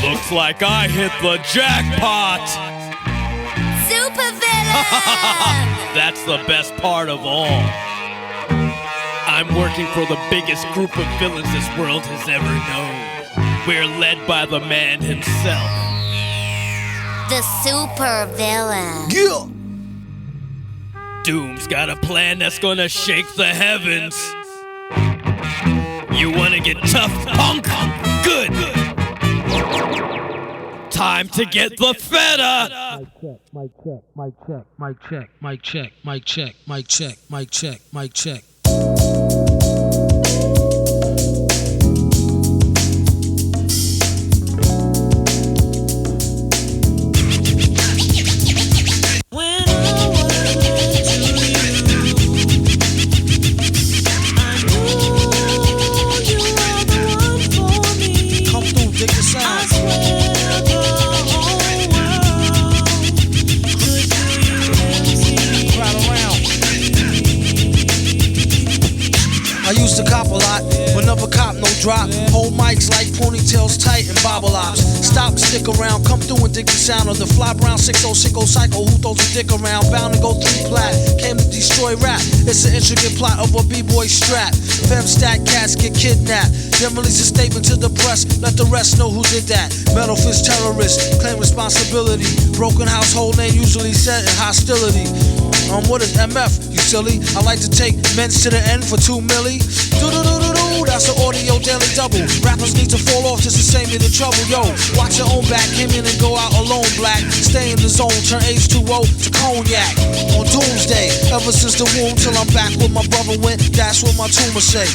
Looks like I hit the jackpot. Supervillain! That's the best part of all. I'm working for the biggest group of villains this world has ever known. We're led by the man himself. The supervillain. Yeah. Doom's got a plan that's gonna shake the heavens. You wanna get tough, punk? Good. Time to get the feta. Mic check, mic check, mic check, mic check, mic check, mic check, mic check, mic check. Used to cop a lot, but never cop no drop. Hold mics like ponytails tight and bobble ops. Stop, stick around, come through and dig the sound of the fly brown 6060 psycho who throws a dick around. Bound to go 3 plat, came to destroy rap. It's an intricate plot of a b-boy strap. Fem stack cats get kidnapped. Then release a statement to the press, let the rest know who did that. Metal fist terrorist, claim responsibility. Broken household name usually set in hostility. What is MF, you silly? I like to take men's to the end for 2 milli. Do-do-do-do-do, that's an audio daily double. Rappers need to fall off just to save me the trouble. Yo, watch your own back, came in and go out alone black. Stay in the zone, turn H2O to cognac. On doomsday, ever since the womb till I'm back where my brother went, that's what my tumor say.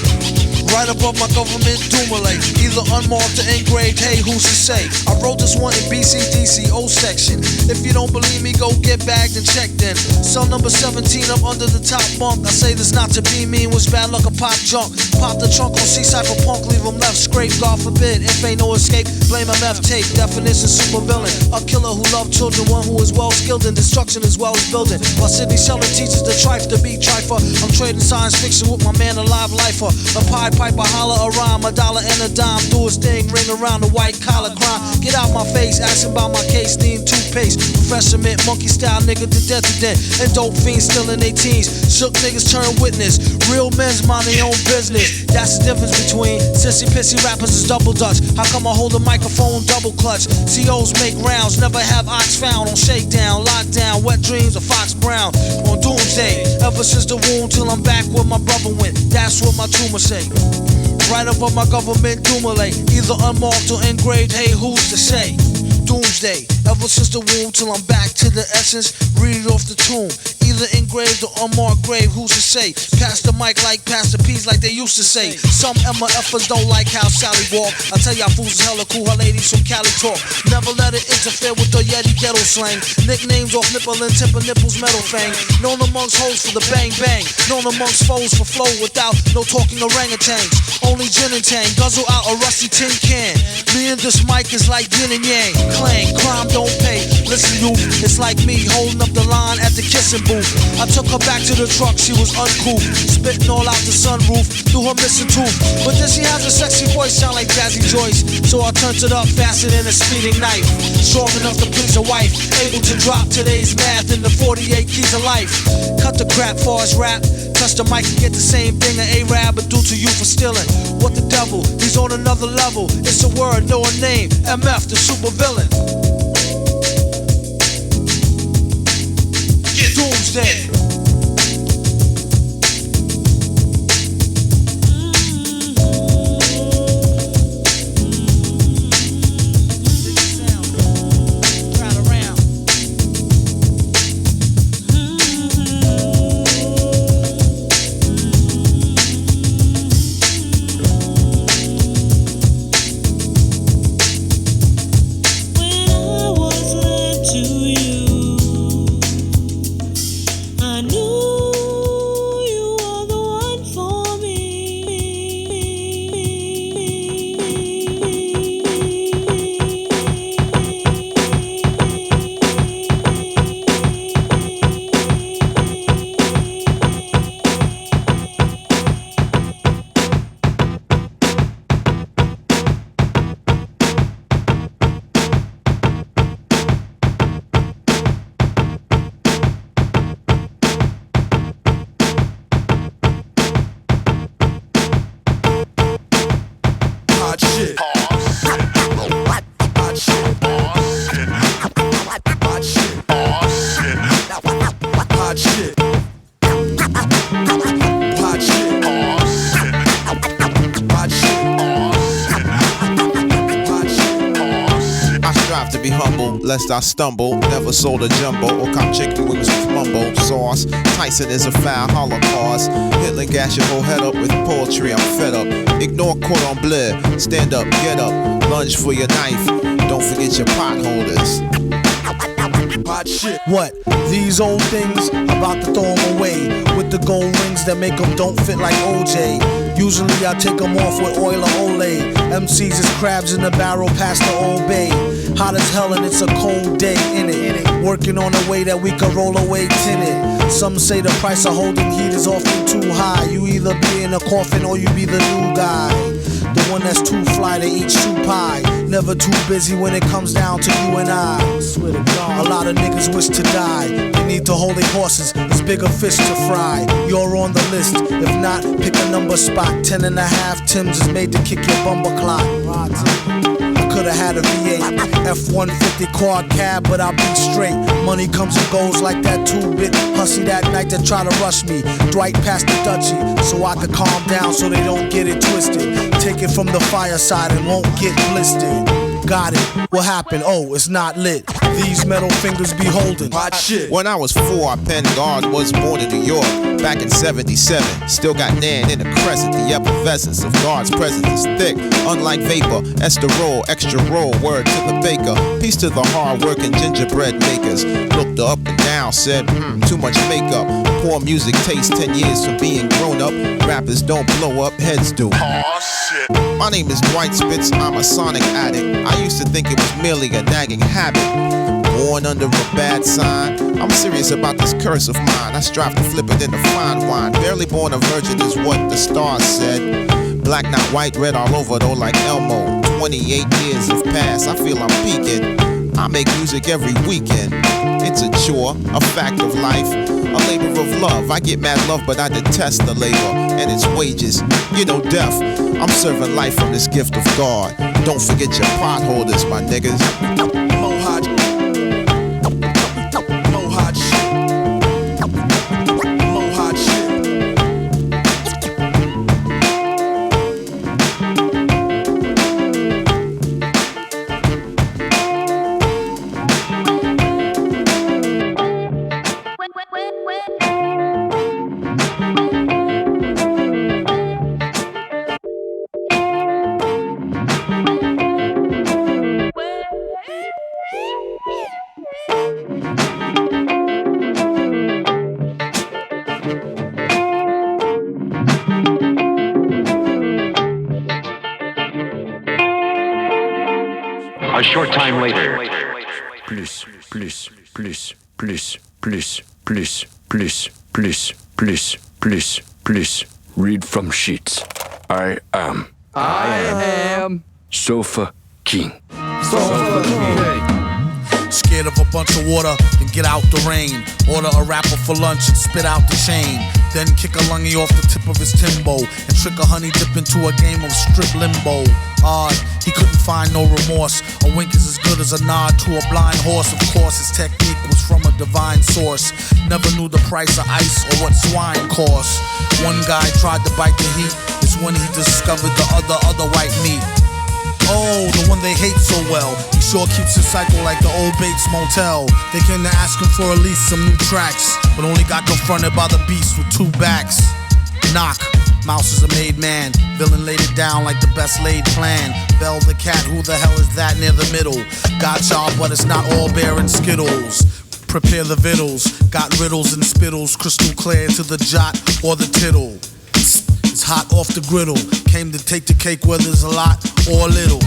Right above my government doomulate, either unmarked or engraved, hey, who's to say? I wrote this one in BCDC, O section. If you don't believe me, go get bagged and checked in. Cell number 17, I'm under the top bunk. I say this not to be mean, was bad luck, a pop junk. Pop the trunk on C-Cypher punk, leave him left scrape, God forbid. If ain't no escape, blame MF tape. Definition super villain, a killer who loved children, one who is well skilled in destruction as well as building. While Sidney Sheldon teaches the trife to be trifer, I'm trading science fiction with my man alive lifer. A Pied Piper, holler a rhyme, $1 and a dime, do his thing, ring around the white collar crime. Get out my face, asking about my case, needing toothpaste. Professor Mint, monkey style nigga to death to death. And dope fiends still in their teens. Shook niggas turn witness. Real men's mind their own business. That's the difference between sissy pissy rappers is double dutch. How come I hold a microphone double clutch? COs make rounds, never have ox found on shakedown, lockdown, wet dreams of Fox Brown. On doomsday, ever since the womb till I'm back where my brother went. That's what my tumor say. Right above my government doomulate, either unmarked or engraved, hey, who's to say? Doomsday, ever since the womb till I'm back to the essence, read it off the tomb. Either engraved or unmarked grave, who's to say? Pass the mic like pass the peas like they used to say. Some MFers don't like how Sally walk. I tell y'all fools is hella cool, her ladies from Cali talk. Never let it interfere with the Yeti ghetto slang. Nicknames off nipple and tip of nipples metal fang. Known amongst hoes for the bang bang. Known amongst foes for flow without no talking orangutans. Only gin and tang, guzzle out a rusty tin can. Me and this mic is like yin and yang. Clang, crime don't pay. Listen, youth, it's like me holding up the line at the kissing booth. I took her back to the truck, she was uncool. Spitting all out the sunroof through her missing tooth. But then she has a sexy voice, sound like Jazzy Joyce. So I turned it up faster than a speeding knife. Strong enough to please a wife. Able to drop today's math in the 48 keys of life. Cut the crap for his rap. Touch the mic and get the same thing an A-Rab would do to you for stealing. What the devil? He's on another level. It's a word, no a name. MF, the supervillain. Doomsday. I lest I stumble. Never sold a jumbo or cop chicken wings with mumbo sauce. Tyson is a foul holocaust. Hitler gash your whole head up with poetry, I'm fed up. Ignore cordon bleu, stand up, get up. Lunge for your knife, don't forget your potholders. Hot shit. What? These old things, about to throw them away. With the gold rings that make them don't fit like OJ. Usually I take them off with oil or Olay. MCs is crabs in the barrel past the Old Bay. Hot as hell and it's a cold day in it. Working on a way that we can roll away tinted. Some say the price of holding heat is often too high. You either be in a coffin or you be the new guy. The one that's too fly to eat soup pie. Never too busy when it comes down to you and I. Swear to God. A lot of niggas wish to die. They need to hold their horses, it's bigger fish to fry. You're on the list, if not, pick a number spot. 10 and a half Tims is made to kick your bumper clock. I could've had a V8, F-150 quad cab, but I'll be straight. Money comes and goes like that 2-bit hussy that night that try to rush me. Dwight passed the Dutchie, so I could calm down so they don't get it twisted. Take it from the fireside and won't get blistered. Got it, what happened? Oh, it's not lit. These metal fingers be holding hot shit. When I was 4, I penned God was born in New York back in 77. Still got Nan in the crescent. The effervescence of God's presence is thick. Unlike vapor, esterol, extra roll, word to the baker. Peace to the hard-working gingerbread makers. Looked up and down, said, too much makeup. Poor music taste, 10 years from being grown up. Rappers don't blow up, heads do. Aw, shit. My name is Dwight Spitz, I'm a sonic addict. I used to think it was merely a nagging habit. Born under a bad sign. I'm serious about this curse of mine. I strive to flip it into fine wine. Barely born a virgin is what the stars said. Black, not white, red all over though like Elmo. 28 years have passed, I feel I'm peaking. I make music every weekend. It's a chore, a fact of life, a labor of love. I get mad love, but I detest the labor and its wages. You know, death. I'm serving life from this gift of God. Don't forget your potholders, my niggas. Mohawk. Mohawk shit. Mohawk shit. A short time later. Please. Read from sheets. I am Sofa King. Scared of a bunch of water, then get out the rain. Order a rapper for lunch and spit out the chain. Then kick a lungy off the tip of his Timbo and trick a honey dip into a game of strip limbo. Odd, he couldn't find no remorse. A wink is as good as a nod to a blind horse. Of course, his technique was from a divine source. Never knew the price of ice or what swine cost. One guy tried to bite the heat. It's when he discovered the other white meat. Oh, the one they hate so well. He sure keeps his cycle like the old Bates Motel. They came to ask him for at least some new tracks, but only got confronted by the beast with 2 backs. Knock. Mouse is a made man. Villain laid it down like the best laid plan. Bell the cat, who the hell is that near the middle? Got y'all, but it's not all bear and Skittles. Prepare the vittles. Got riddles and spittles, crystal clear to the jot or the tittle. It's hot off the griddle. Came to take the cake whether it's a lot or a little.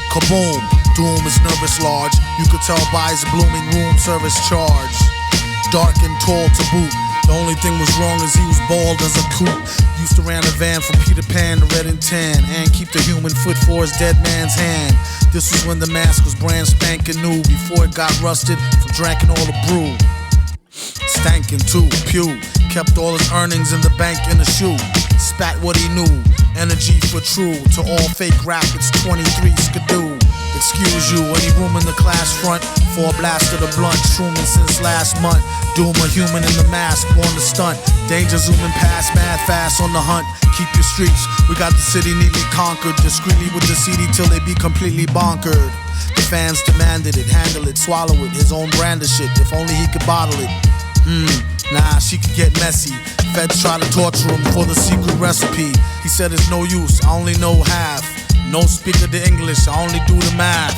Kaboom, Doom is nervous large. You could tell by his blooming room service charge. Dark and tall to boot. The only thing was wrong is he was bald as a coot. Used to ran a van from Peter Pan to Red and Tan, and keep the human foot for his dead man's hand. This was when the mask was brand spanking new, before it got rusted from drinking all the brew. Stankin' too, pew. Kept all his earnings in the bank in a shoe. Spat what he knew, energy for true. To all fake rap, it's 23 skidoo. Excuse you, any room in the class front for a blast of the blunt. Shrooming since last month. Doom a human in the mask, born to stunt. Danger zooming past, mad fast on the hunt. Keep your streets, we got the city neatly conquered. Discreetly with the CD till they be completely bonkered. The fans demanded it, handle it, swallow it, his own brand of shit. If only he could bottle it. Nah, she could get messy. Feds try to torture him for the secret recipe. He said it's no use, I only know half. No speaker the English, I only do the math.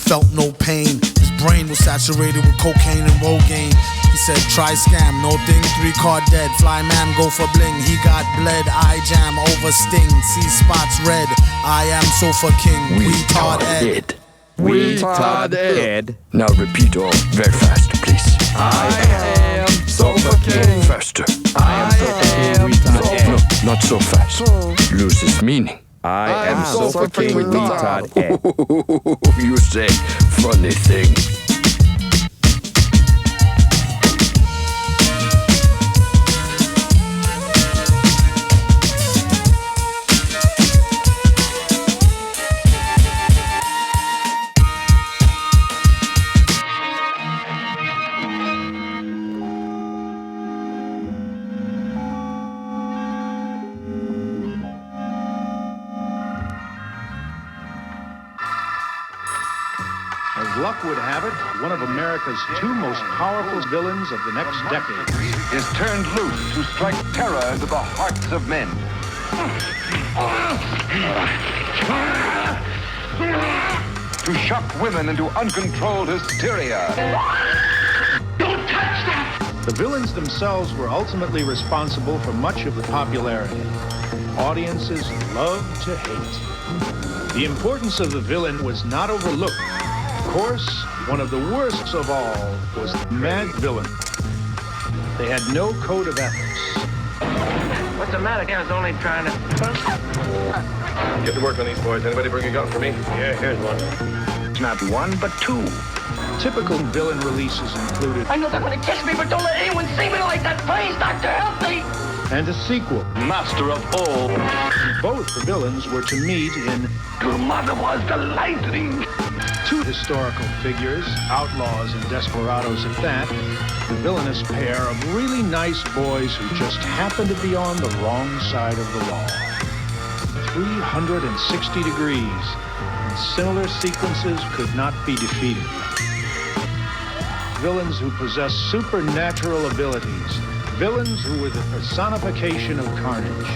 Felt no pain. His brain was saturated with cocaine and Rogaine. He said try scam, no thing, 3 card dead. Fly man go for bling, he got bled. Eye jam over sting, see spots red. I am sofa king, we Todd Ed. We Todd Ed. Now repeat all very fast, please. I am Sofa King. Faster. I am Sofa King. We Todd Ed. No, not so fast. Loses meaning. I am Sofa King. We Todd Ed. You say funny thing. As luck would have it, one of America's 2 most powerful villains of the next decade is turned loose to strike terror into the hearts of men. To shock women into uncontrolled hysteria. Don't touch that! The villains themselves were ultimately responsible for much of the popularity. Audiences love to hate. The importance of the villain was not overlooked. Of course, one of the worst of all was the Mad Villain. They had no code of ethics. What's the matter? I was only trying to... Get to work on these boys. Anybody bring a gun for me? Yeah, here's one. Not 1, but 2. Typical villain releases included... I know they're going to kiss me, but don't let anyone see me like that. Please, Doctor, help me! And a sequel. Master of all. Both the villains were to meet in... Your mother was the lightning. 2 historical figures, outlaws and desperados at that, the villainous pair of really nice boys who just happened to be on the wrong side of the law. 360 degrees, and similar sequences could not be defeated. Villains who possess supernatural abilities, villains who were the personification of carnage.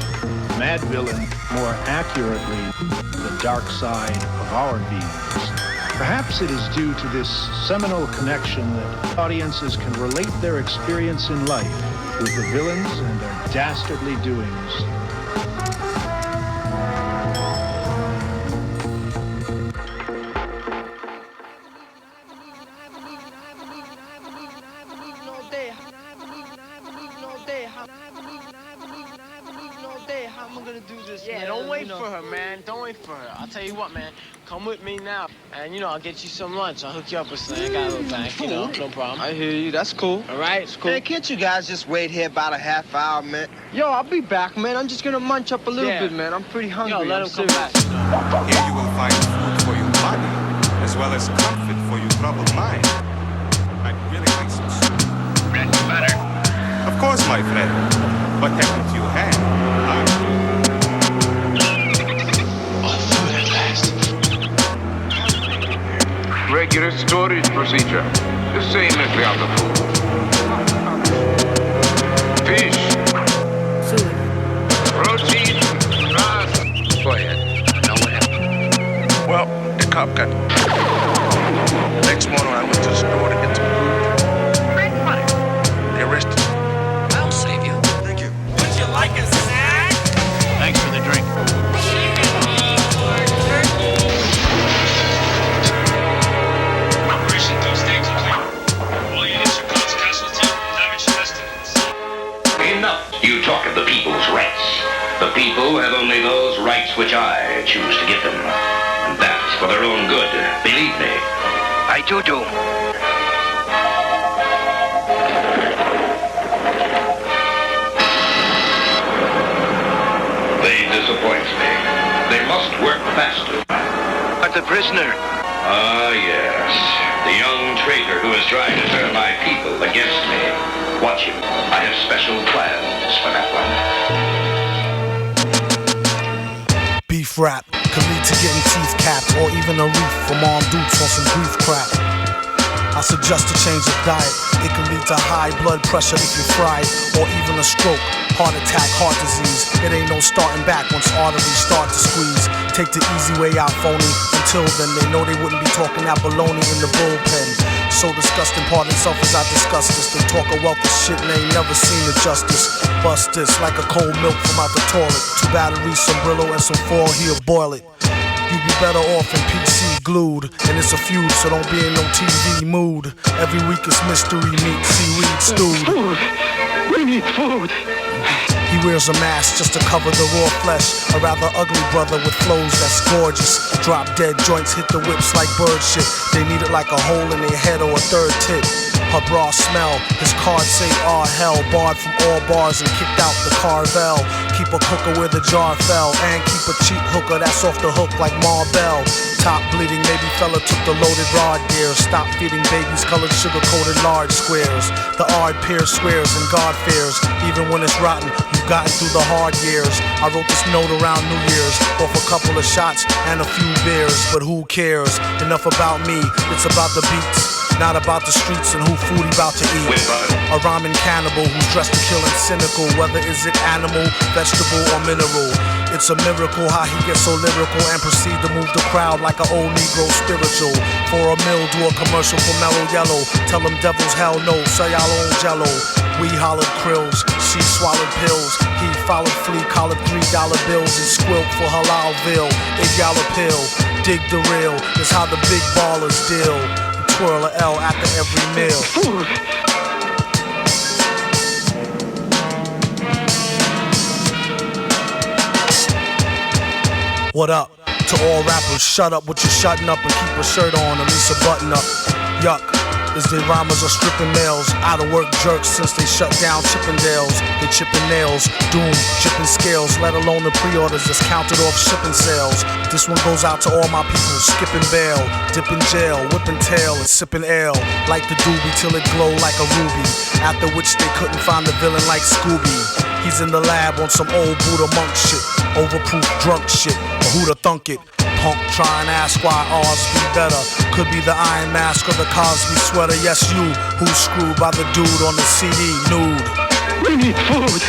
Mad Villain, more accurately, the dark side of our beings. Perhaps it is due to this seminal connection that audiences can relate their experience in life with the villains and their dastardly doings. Yeah, don't wait for her, man. Don't wait for her. I'll tell you what, man. Come with me now. And, I'll get you some lunch. I'll hook you up with something. I got a little bank, no problem. I hear you. That's cool. All right? It's cool. Man, can't you guys just wait here about a half hour, man? Yo, I'll be back, man. I'm just gonna munch up a little bit, man. I'm pretty hungry. Yo, let him come back. Here you will find food for your body, as well as comfort for your troubled mind. I'd really like some soup. Bread and butter. Of course, my friend. What happened to your hand? Regular storage procedure. The same as the other food. Fish. Food. Protein. Grass. Go ahead. Now what happened? Well, the cop got... Next morning, I went to the store to get some food. Bread and butter. They arrested me. I'll save you. Thank you. Would you like a snack? Thanks for the drink. Operation Doomsday complete. All units are cause casualty. Damage estimates. Enough. You talk of the people's rights. The people have only those rights which I choose to give them. And that's for their own good. Believe me. I do. They disappoint me. They must work faster. But the prisoner? Ah, yes. The young traitor who is trying to turn my people against me. Watch him. I have special plans for that one. Beef rap, could lead to getting teeth capped, or even a reef from armed dudes on some grief crap. I suggest a change of diet. It can lead to high blood pressure if you're fried, or even a stroke, heart attack, heart disease. It ain't no starting back once arteries start to squeeze. Take the easy way out, phony. Until then, they know they wouldn't be talking that baloney in the bullpen. So disgusting, pardon self as I discuss this. They talk a wealth of shit and ain't never seen the justice. Bust this like a cold milk from out the toilet. 2 batteries, some Brillo, and some foil, he'll boil it. You'd be better off in PC glued. And it's a feud, so don't be in no TV mood. Every week it's mystery meat, seaweed stewed. Food! We need food! He wears a mask just to cover the raw flesh. A rather ugly brother with flows that's gorgeous. Drop dead joints, hit the whips like bird shit. They need it like a hole in their head or a third tit. Her bra smell, his cards say hell. Barred from all bars and kicked out the Carvel. Keep a cooker where the jar fell. And keep a cheap hooker that's off the hook like Marvel. Top bleeding, maybe fella took the loaded rod there. Stop feeding babies colored sugar-coated large squares. The odd peer swears and God fears. Even when it's rotten, you've gotten through the hard years. I wrote this note around New Year's, off a couple of shots and a few beers. But who cares? Enough about me, it's about the beats. Not about the streets and who food he about to eat. A rhyming cannibal who's dressed to kill and cynical. Whether is it animal, vegetable, or mineral. It's a miracle how he gets so lyrical and proceed to move the crowd like an old Negro spiritual. For a mill, do a commercial for Mellow Yellow. Tell them devils hell no, say y'all own jello. We hollered krills, she swallowed pills. He followed flea, collared $3 bills and squilt for Halalville. If y'all a pill, dig the real. It's how the big ballers deal. Twirl a L after every meal. Food! What up? To all rappers, shut up with your shutting up and keep a shirt on, at least a button up. Yuck, is the rhymers are stripping males. Out of work jerks since they shut down Chippendales. They chipping nails, doom, chipping scales. Let alone the pre-orders that's counted off shipping sales. This one goes out to all my people skipping bail, dipping jail, whipping tail and sipping ale. Like the doobie till it glow like a ruby. After which they couldn't find the villain like Scooby. He's in the lab on some old Buddha monk shit. Overproof drunk shit, but who'da thunk it? Punk trying to ask why ours be better. Could be the Iron Mask or the Cosby sweater. Yes, you, who's screwed by the dude on the CD, nude. We need food!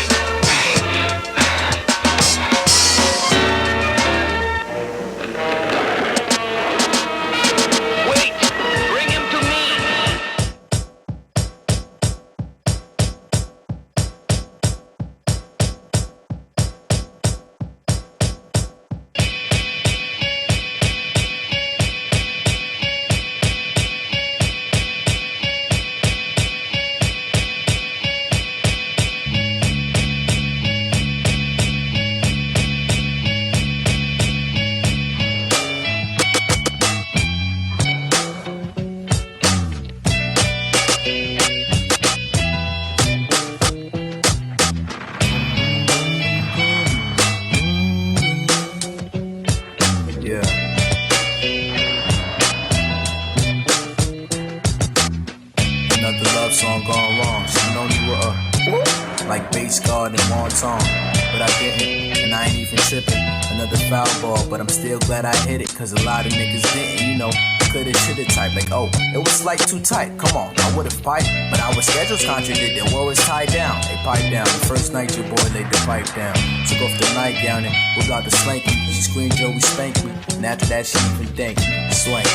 Cause a lot of niggas didn't, you know, coulda, shoulda type. Like, oh, it was like too tight, come on, I would've piped. But our schedules contradicted, war was tied down. They piped down, the first night your boy laid the pipe down. Took off the nightgown and whipped out the slanky. She screamed, Joey spank me, and after that she even thanked me. Swank,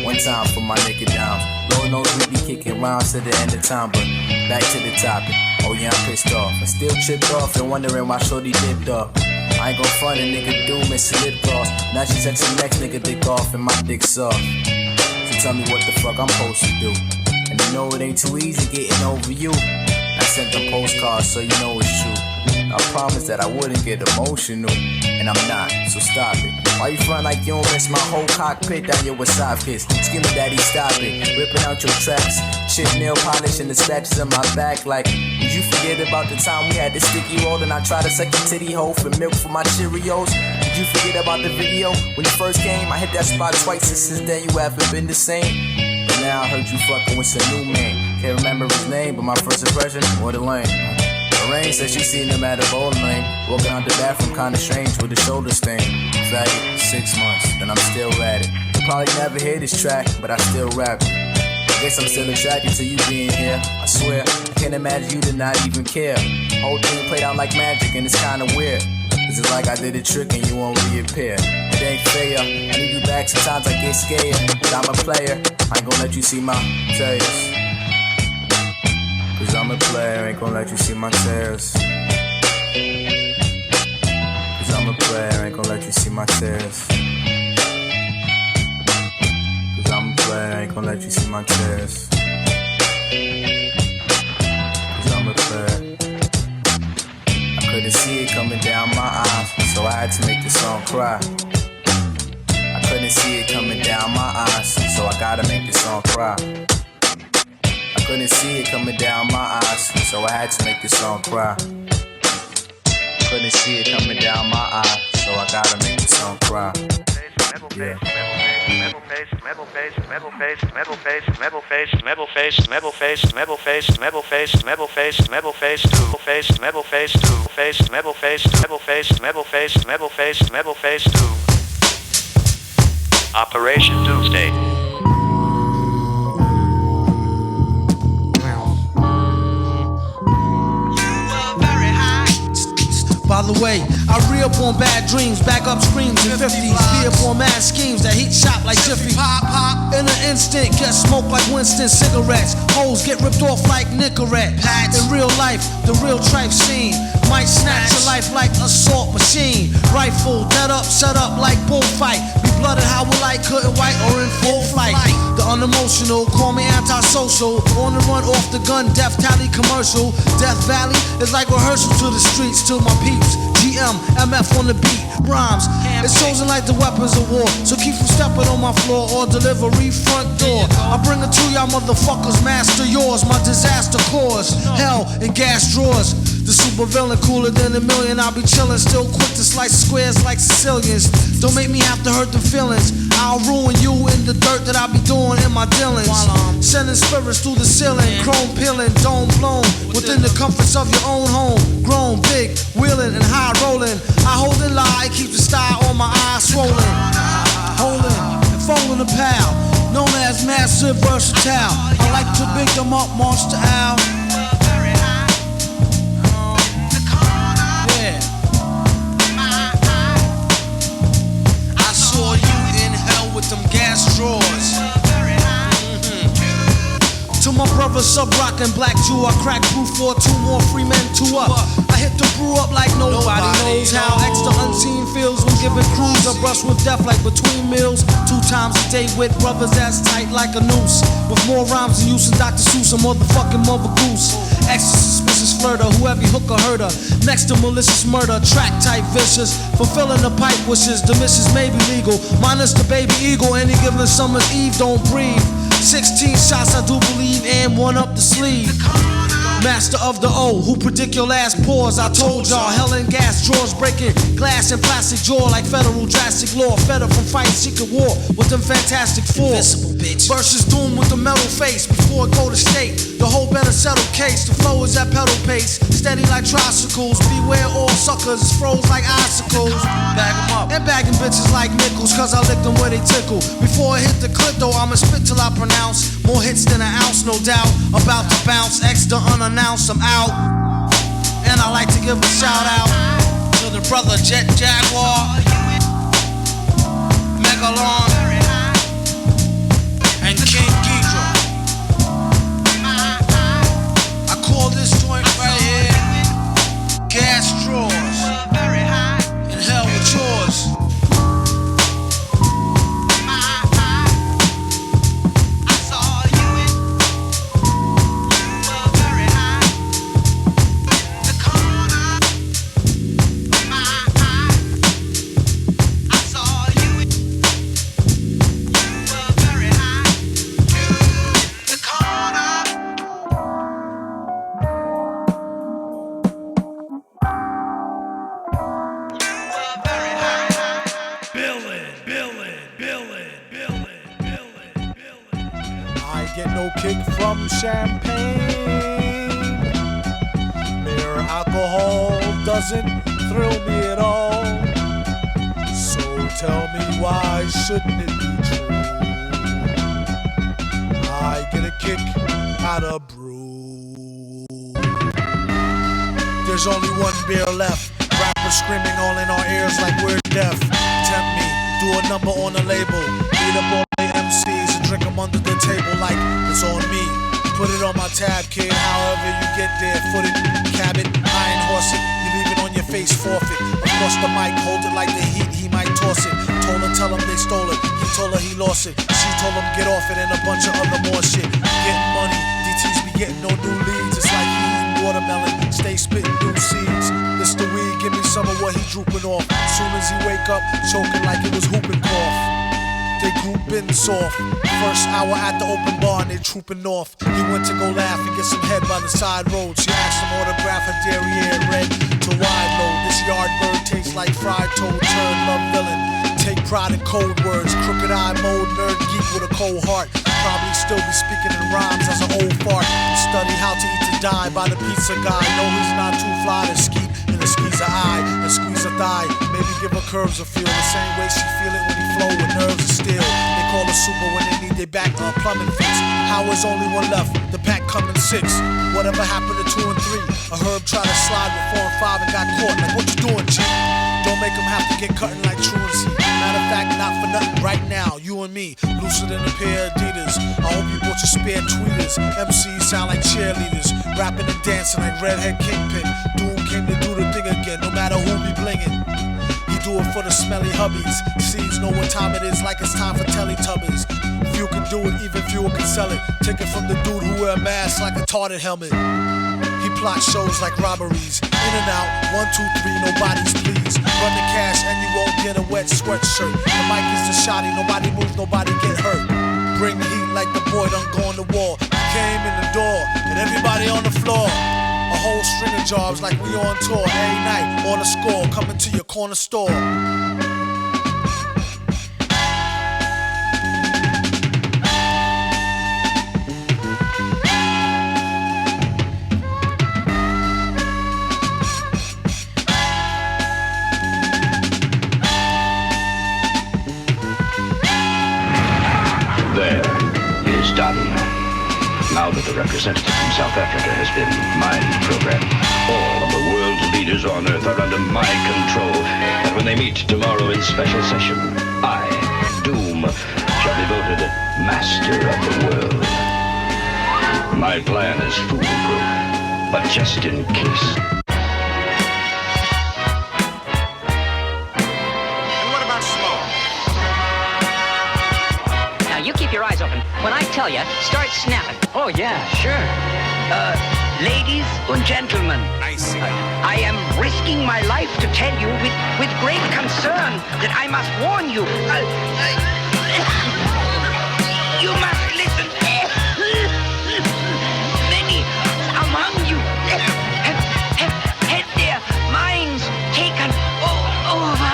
one time for my nigga downs. Lord knows we be kicking rounds to the end of time. But back to the topic, oh yeah, I'm pissed off. I still tripped off and wondering why shorty dipped off. I ain't gon' front a nigga do miss a lip gloss. Now she sent some next nigga dick off and my dick soft. So tell me what the fuck I'm supposed to do. And you know it ain't too easy getting over you. I sent them postcards so you know it's true. I promised that I wouldn't get emotional, and I'm not, so stop it. Why you front like you don't miss my whole cockpit down your wasabi kiss? Screaming daddy stop it, ripping out your tracks. Chip nail polish and the scratches in my back. Like, did you forget about the time we had the sticky roll and I tried to suck your titty hole for milk for my Cheerios? Did you forget about the video when you first came? I hit that spot twice and since then you haven't been the same. But now I heard you fucking with some new man. Can't remember his name, but my first impression, what a lame. Rain said she seen him at a bowling lane. Walking out the bathroom kinda strange with the shoulder stain. Faggot, 6 months, and I'm still at it. You'll probably never hear this track, but I still rap it. Guess I'm still attracted to you being here. I swear, I can't imagine you to not even care. Whole thing played out like magic and it's kinda weird. Cause it's like I did a trick and you won't reappear. It ain't fair, I need you back, sometimes I get scared. But I'm a player, I ain't gonna let you see my tears. Cause I'm a player, ain't gonna let you see my tears. Cause I'm a player, ain't gonna let you see my tears. Cause I'm a player, ain't gonna let you see my tears. Cause I'm a player. I couldn't see it coming down my eyes, so I had to make the song cry. I couldn't see it coming down my eyes, so I gotta make the song cry. I couldn't see it coming down my eyes, so I had to make the song cry. Couldn't see it coming down my eyes, so I gotta make the song cry. Yeah. Metal face, metal face, metal face, metal face, metal face, metal face, metal face, metal face, metal face, metal face, metal face, two face, metal face, two face, metal face, metal face, metal face, metal face, metal face, two. Operation Doomsday. By the way, I re-up on bad dreams, back up screams in 50s, be up on mad schemes that heat shop like Jiffy. Pop, pop, in an instant, get smoked like Winston cigarettes. Hoes get ripped off like Nicorette. In real life, the real tripe scene might snatch your life like assault machine. Rifle, dead up, set up like bullfight. Be blooded how we like, couldn't white or in full flight. The unemotional, call me antisocial. On the run off the gun, Death Tally commercial. Death Valley is like rehearsal to the streets, to my peeps. GM, MF on the beat, rhymes. It's chosen like the weapons of war. So keep from stepping on my floor or delivery front door. I bring it to y'all motherfuckers, master yours. My disaster cause hell in gas drawers. The super villain cooler than a million. I'll be chillin', still quick to slice squares like Sicilians. Don't make me have to hurt them feelings. I'll ruin you in the dirt that I be doing in my dealings. Sending spirits through the ceiling, chrome peeling, dome blown. Within the comforts of your own home. Grown, big, wheeling and high rolling. I hold and lie, keep the style on my eyes swollen. Holding and folding a pal, known as massive versatile. I like to big them up, Monster Al. With them gas drawers. To my brother Sub Rock and Black Jew, I crack proof for 2 more free men, 2 up. I hit the brew up like nobody knows how extra unseen feels when giving crews a brush with death like between meals. 2 times a day with brothers that's tight like a noose. With more rhymes than you and Dr. Seuss, a motherfucking mother goose. Extra suspicious flirter, whoever you hook or hurt her. Next to malicious murder, track type vicious. Fulfilling the pipe wishes, the missions may be legal. Minus the baby eagle, any given summer's eve, don't breathe. 16 shots I do believe and 1 up the sleeve. Master of the O, who predict your last pause. I told y'all, hell and gas drawers breaking glass and plastic jaw like federal drastic law. Fed up from fighting secret war with them fantastic four. Versus doom with the metal face before it go to state. The whole better settle case. The flow is at pedal pace, steady like tricycles. Beware all suckers, froze like icicles. Bag them up and bagging bitches like nickels, cause I lick them where they tickle. Before I hit the clip though, I'ma spit till I pronounce more hits than an ounce, no doubt. About to bounce, extra unannounced, I'm out. And I like to give a shout out to the brother Jet Jaguar, Megalon, and King Geedorah. I call this joint right here Gas Drawers. In hell with yours. Kick from champagne. Mere alcohol doesn't thrill me at all. So tell me, why shouldn't it be true? I get a kick out of brew. There's only one beer left. Rappers screaming all in our ears like we're deaf. Tempt me, do a number on a label. Beat up all the MCs and drink them under the table like it's on me. Put it on my tab, kid, however you get there. Foot it, cab it, iron horse it. You leave it on your face, forfeit. Across the mic, hold it like the heat, he might toss it. Told her, tell him they stole it. He told her he lost it. She told him get off it and a bunch of other more shit. Getting money, DTs be getting no new leads. It's like he eating watermelon, stay spitting new seeds. It's the weed, give me some of what he drooping off. Soon as he wake up, choking like it was whooping cough. They groupin' soft. First hour at the open bar and they trooping off. He went to go laugh and get some head by the side road. She asked him autograph her derriere red to wide load. This yard bird tastes like fried toad, turd, love villain. Take pride in code words, crooked eye mode, nerd geek with a cold heart. Probably still be speaking in rhymes as an old fart. Study how to eat to die by the pizza guy. No, he's not too fly to skeet in the squeeze a eye and squeeze a thigh. Maybe give her curves a feel the same way she feel it when he flow with nerves of steel. They call her super when they need their back plumbing fix. How is only one left? The pack coming 6. Whatever happened to 2 and 3? A herb tried to slide with 4 and 5 and got caught. Like what you doing, G? Don't make him have to get cutting like truancy. Matter of fact, not for nothing right now. You and me, looser than a pair of Adidas. I hope you bought your spare tweeters. MCs sound like cheerleaders, rapping and dancing like Redhead Kingpin. Doom came to do the thing again, no matter who be blingin'. He do it for the smelly hubbies. Seeds know what time it is, like it's time for Teletubbies. Few can do it, even fewer can sell it. Take it from the dude who wear a mask like a tarted helmet. He plot shows like robberies. In and out, 1, 2, 3, nobody's please. Run the cash and you won't get a wet sweatshirt. The mic is the shotty, nobody moves, nobody get hurt. Bring the heat like the boy done go on the wall. He came in the door and everybody on the floor. A whole string of jobs like we on tour. Every night on the score, coming to your corner store. Now that the representative from South Africa has been mind-programmed, all of the world's leaders on Earth are under my control. And when they meet tomorrow in special session, I, Doom, shall be voted master of the world. My plan is foolproof, but just in case. You keep your eyes open. When I tell you, start snapping. Oh, yeah, sure. Ladies and gentlemen, I am risking my life to tell you with great concern that I must warn you. You must listen. Many among you have had their minds taken over.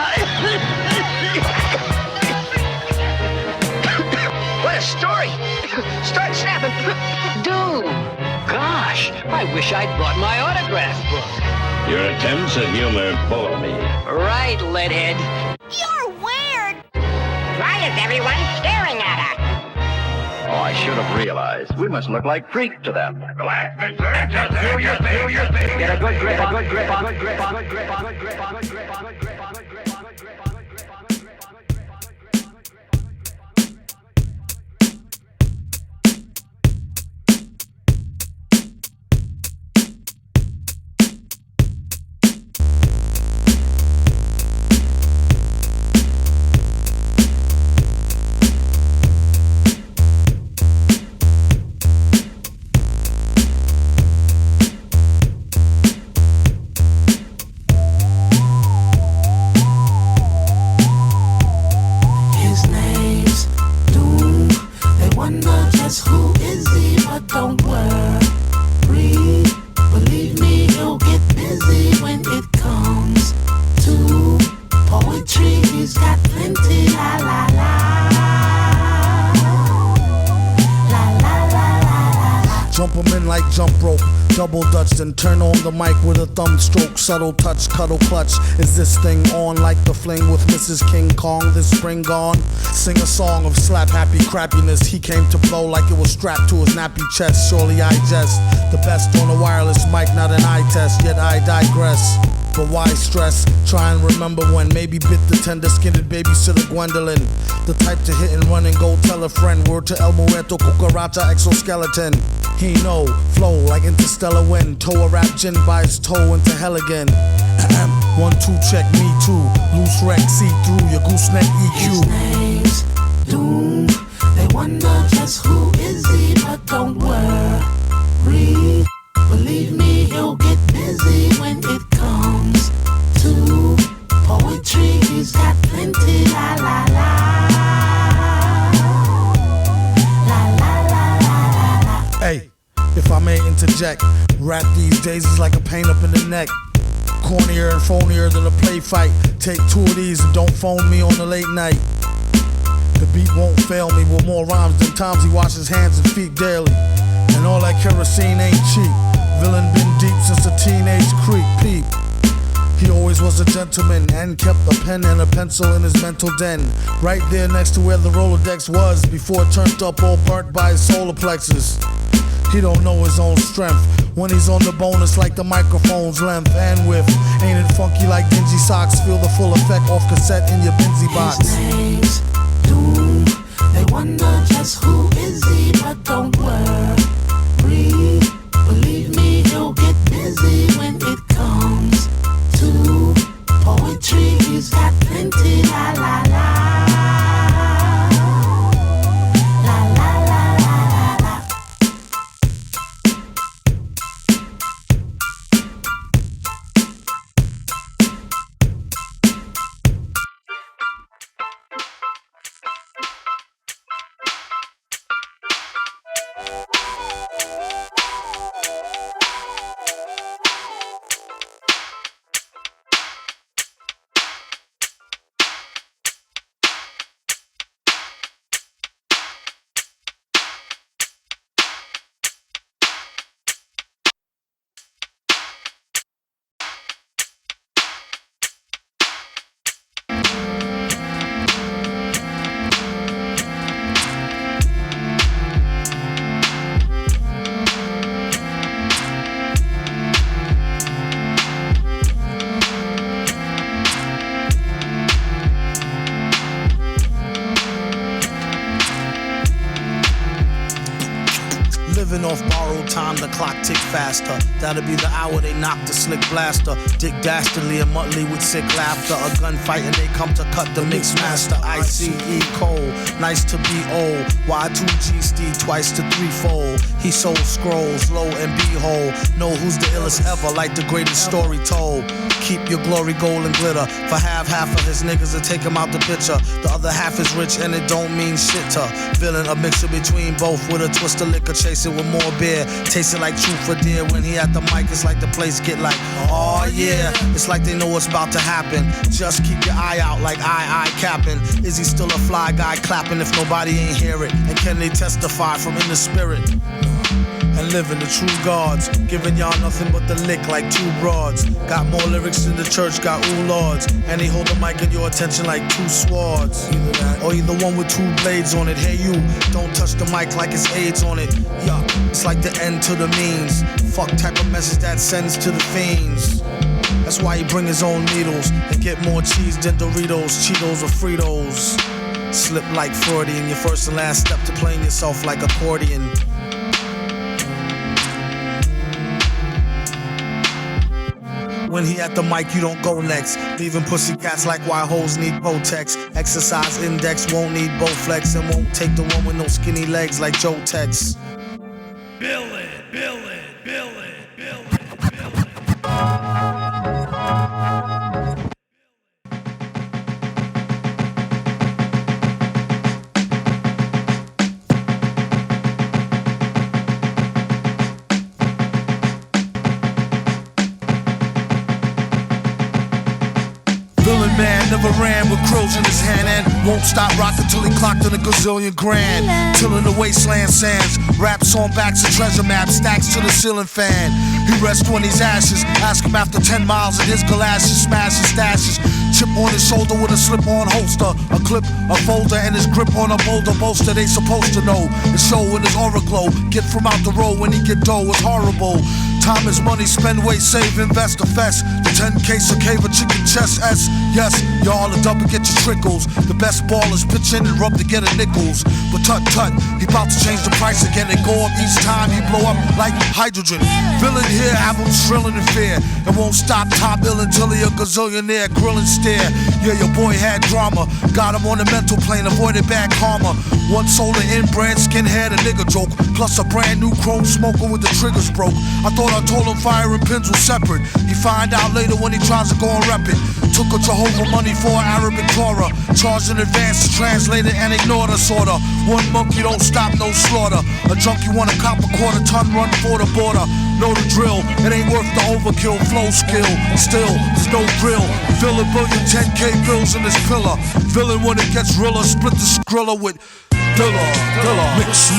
What a story! Start snapping. Dude, gosh, I wish I'd brought my autograph book. Your attempts at humor bore me. Right, Leadhead. You're weird. Why is everyone staring at us? Oh, I should have realized. We must look like freaks to them. Relax, Get a good grip on, good grip on, good grip on, good grip on, good grip on, good grip on, good grip on, good grip on, good grip on, good grip on, good grip on. Jump 'em in like jump rope. Double Dutch, then turn on the mic with a thumb stroke, subtle touch, cuddle clutch. Is this thing on like the fling with Mrs. King Kong this spring gone? Sing a song of slap happy crappiness. He came to blow like it was strapped to his nappy chest. Surely I jest, the best on a wireless mic, not an eye test, yet I digress. But why stress? Try and remember when maybe bit the tender-skinned babysitter Gwendolyn. The type to hit and run and go tell a friend. Word to El Muerto, Cucaracha, exoskeleton. He know, flow like interstellar wind. Toe a rap gin by his toe into hell again. 1, 2, check me too. Loose wreck, see through your gooseneck EQ. His name's Doom. They wonder just who is he, but don't worry. Believe me, he'll get busy when it comes to poetry. He's got plenty, la la la. La la la la la la. Hey, if I may interject, rap these days is like a pain up in the neck. Cornier and phonier than a play fight. Take 2 of these and don't phone me on the late night. The beat won't fail me with more rhymes than times he washes hands and feet daily. And all that kerosene ain't cheap. Villain been deep since a teenage creep peep. He always was a gentleman and kept a pen and a pencil in his mental den. Right there next to where the Rolodex was before it turned up all burnt by his solar plexus. He don't know his own strength. When he's on the bonus like the microphone's length and width. Ain't it funky like dingy socks? Feel the full effect off cassette in your Benzie box. His name's Doom. They wonder just who is he, but don't worry. Believe me, he'll get busy when it comes to poetry. He's got plenty, la la la. La la la la la la. Living off borrowed time, the clock tick faster. That'll be the hour they knock the slick blaster. Dick Dastardly and Muttley with sick laughter. A gunfight and they come to cut the mix master. ICE Cole, nice to be old. Y2G Steve twice to threefold. He sold scrolls, low and behold. Know who's the illest ever, like the greatest story told. Keep your glory gold and glitter. For half of his niggas to take him out the picture. The other half is rich and it don't mean shit to villain. A mixture between both with a twist of liquor. Chase it with more beer. Taste it like truth for dear. When he at the mic, it's like the place get like, oh yeah. It's like they know what's about to happen. Just keep your eye out like I capping. Is he still a fly guy clapping if nobody ain't hear it? And can they testify from in the spirit? And living the true gods, giving y'all nothing but the lick like two broads. Got more lyrics than the church got ooh lords. And they hold the mic in your attention like two swords. Either that, or either one with two blades on it. Hey you, don't touch the mic like it's AIDS on it. Yeah, it's like the end to the means. Fuck type of message that sends to the fiends. That's why he bring his own needles and get more cheese than Doritos, Cheetos or Fritos. Slip like Freudian, your first and last step to playing yourself like accordion. When he at the mic, you don't go next. Leaving pussy cats like why hoes need Botex. Exercise index won't need Bowflex and won't take the one with no skinny legs like Joe Tex. Bill it. man never ran with crows in his hand and won't stop rocking till he clocked in a gazillion grand. Till in the wasteland sands, raps on backs of treasure maps, stacks to the ceiling fan. He rests when he's ashes, ask him after 10 miles in his galoshes, smash his stashes. Chip on his shoulder with a slip-on holster, a clip, a folder, and his grip on a boulder bolster. They supposed to know, it show in his aura glow. Get from out the road when he get dough, it's horrible. Time is money, spend, wait, save, invest, a fest. The 10K so cave a chicken chest S. Yes, y'all are double get your trickles. The best ballers pitch in and rub to get a nickels. But tut, he bout to change the price again and go up each time he blow up like hydrogen. Villain here, have him shrilling in fear. And won't stop top ill until he a gazillionaire, grill and stare. Yeah, your boy had drama, got him on the mental plane, avoided bad karma. One solar inbred skinhead, a nigga joke, plus a brand new chrome smoker with the triggers broke. I thought I told him fire and pins were separate. He find out later when he tries to go and rep it. Took a Jehovah money for an Arabic Torah, charged in advance to translate it and ignore the sorta. One monkey don't stop, no slaughter. A junkie want a cop a quarter ton, run for the border. Know the drill, it ain't worth the overkill, flow skill. Still, there's no thrill. Fill a billion 10K bills in this pillar. Villain when it gets realer, split the skrilla with Dilla. Mix.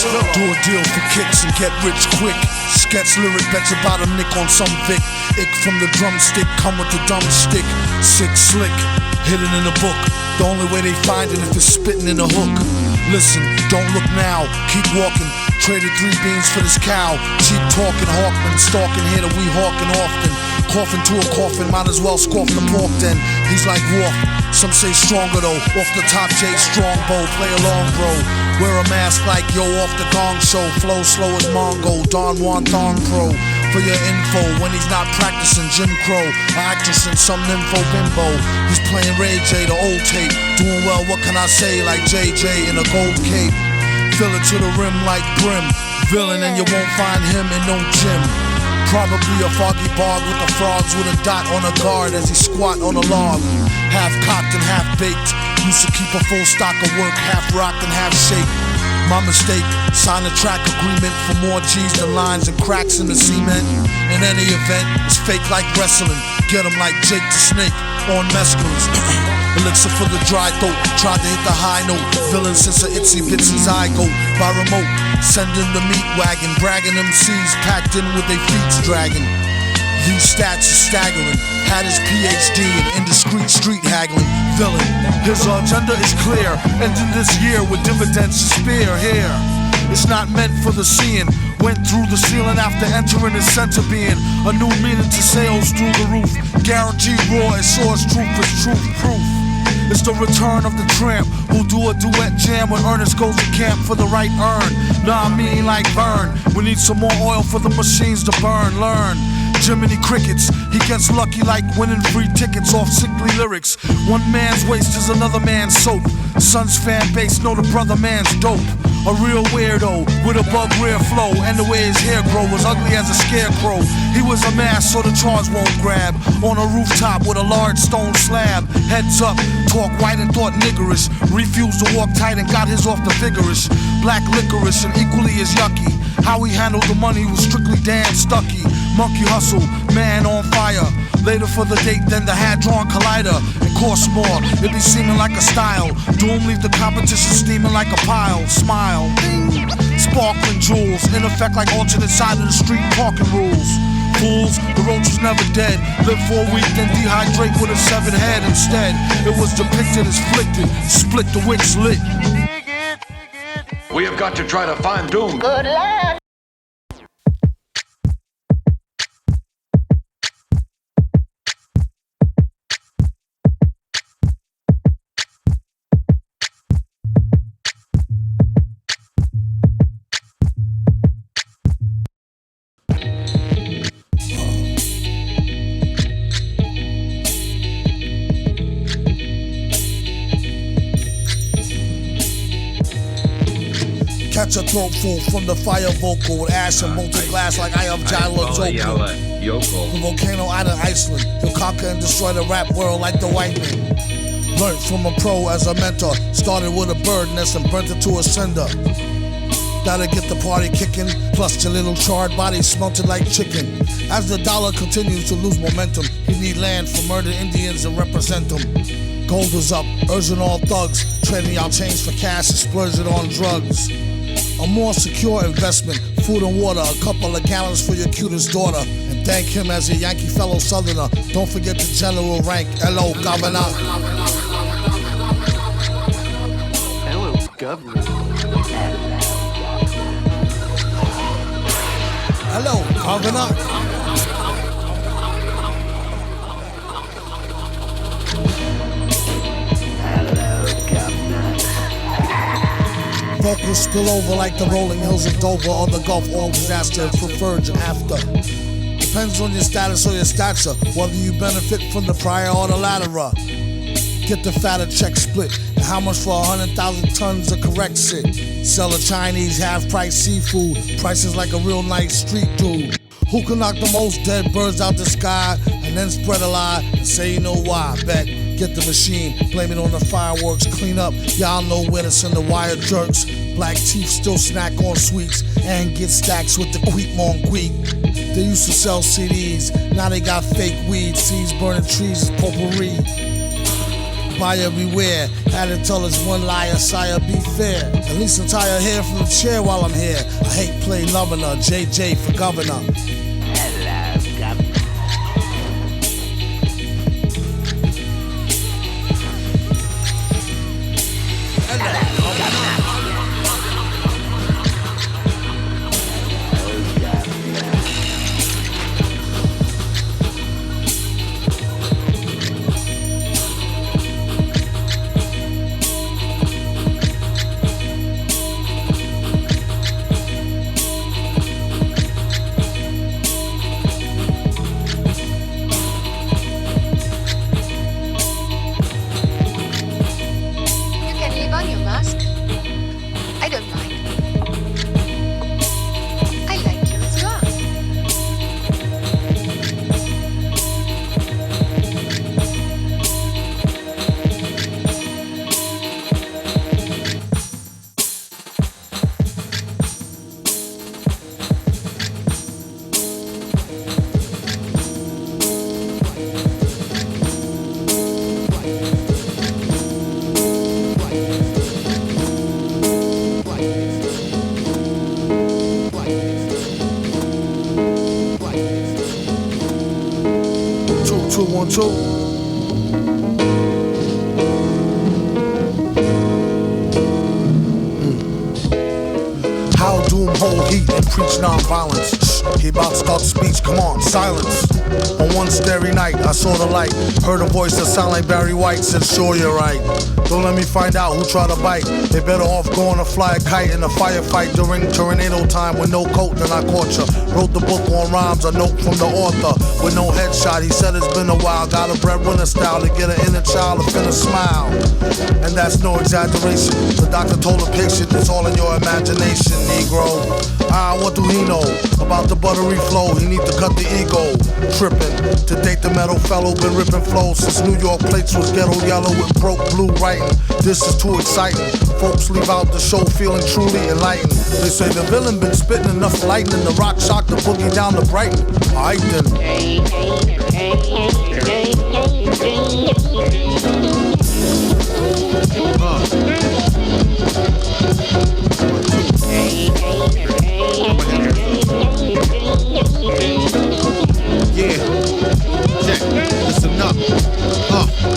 Do a deal for kicks and get rich quick. Sketch lyric bets about a nick on some Vic. Ick from the drumstick, come with the dumb stick. Sick, slick, hidden in the book. The only way they find it if it's spitting in the hook. Listen, don't look now, keep walking. Traded 3 beans for this cow. Cheap talking, Hawkman, stalking here that we hawking often. Coughing to a coffin, might as well scoff the pork then. He's like Wolf, some say stronger though. Off the top J Strongbow, play along bro. Wear a mask like yo off the gong show. Flow slow as Mongo, Don Juan Thon Pro. For your info, when he's not practicing Jim Crow, an actress in some nympho bimbo. He's playing Ray J, the old tape. Doing well, what can I say, like JJ in a gold cape. Fill it to the rim like brim. Villain and you won't find him in no gym. Probably a foggy bog with the frogs with a dot on a guard as he squat on a log. Half cocked and half baked. Used to keep a full stock of work, half rocked and half shaped. My mistake, sign a track agreement for more G's than lines and cracks in the cement. In any event, it's fake like wrestling. Get him like Jake the Snake on mescalines. Elixir for the dry throat, tried to hit the high note. Villain since a itsy bitsy zygote. By remote, sending the meat wagon. Bragging MCs packed in with their feet dragging. These stats are staggering. Had his PhD in indiscreet street haggling. Villain, his agenda is clear. Ending this year with dividends to spare here. It's not meant for the seeing. Went through the ceiling after entering his center being. A new meaning to sales through the roof. Guaranteed raw as sure as truth is truth proof. It's the return of the tramp who'll do a duet jam when Ernest goes to camp for the right earn. Nah, I mean like Vern. We need some more oil for the machines to burn. Learn. Jiminy Crickets, he gets lucky like winning free tickets off sickly lyrics. One man's waste is another man's soap. Son's fan base know the brother man's dope. A real weirdo with a bug rear flow, and the way his hair grow was ugly as a scarecrow. He was a mass so the charge won't grab. On a rooftop with a large stone slab. Heads up, talk white and thought niggerish. Refused to walk tight and got his off the vigorous. Black licorice and equally as yucky. How he handled the money was strictly damn stucky. Monkey hustle, man on fire. Later for the date than the hand-drawn collider. It costs more, it be seeming like a style. Doom leave the competition steaming like a pile. Smile, ding. Sparkling jewels, in effect like alternate side of the street parking rules. Fools, the roach was never dead. Live for a week, then dehydrate with a severed head instead. It was depicted as flicked, split the wicks lit. We have got to try to find Doom. Good luck. Catch a throat full from the fire vocal with ash and molten glass like I am Jalo Joko. The volcano out of Iceland, he'll conquer and destroy the rap world like the white man. Learned from a pro as a mentor, started with a bird nest and burnt it to a cinder. Gotta get the party kicking, plus your little charred body smelted like chicken. As the dollar continues to lose momentum, he need land for murdered Indians and represent them. Gold is up, urging all thugs, trading y'all chains for cash and splurging on drugs. A more secure investment, food and water, a couple of gallons for your cutest daughter. And thank him as a Yankee fellow Southerner. Don't forget the general rank, L.O. Governor. Hello, Governor. Hello, Governor. Vocals spill over like the rolling hills of Dover or the Gulf. All disaster is preferred after. Depends on your status or your stature, whether you benefit from the prior or the latter. Get the fatter check split. And how much for 100,000 tons of correct shit? Sell a Chinese half-price seafood. Prices like a real nice street dude. Who can knock the most dead birds out the sky and then spread a lie and say you know why? Bet. Get the machine, blame it on the fireworks, clean up. Y'all know where to send the wire jerks. Black teeth still snack on sweets and get stacks with the queep on queep. They used to sell CDs, now they got fake weed. Seeds burning trees is potpourri. Buyer beware, had to tell us one liar, sire be fair. At least untie her hair from the chair while I'm here. I hate play loving her, JJ for governor. How doom hold heat and preach non-violence. He about to start the speech, come on, silence. On one starry night, I saw the light. Heard a voice that sounded like Barry White. Said, sure you're right. Don't let me find out who tried to bite. They better off going to fly a kite in a firefight during tornado time with no coat, then I caught ya. Wrote the book on rhymes, a note from the author with no headshot. He said it's been a while. Got a breadwinner style to get an inner child to finna smile. And that's no exaggeration. The doctor told the patient it's all in your imagination, Negro. What do he know about the buttery flow? He need to cut the ego. Trippin', to date the metal fellow, been ripping flows since New York plates was ghetto yellow with broke blue writing. This is too exciting. Folks leave out the show feeling truly enlightened. They say the villain been spitting enough lightning. The rock shock the boogie down to Brighton. Alright then. Yeah, check, listen up.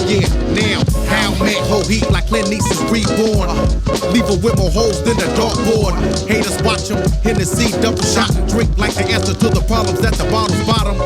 Yeah, now, how man hold heat like Clint Eastwood's reborn. Leave her with more holes than a dartboard. Haters watch him, Hennessy double shot and drink like the answer to the problems at the bottom's bottom.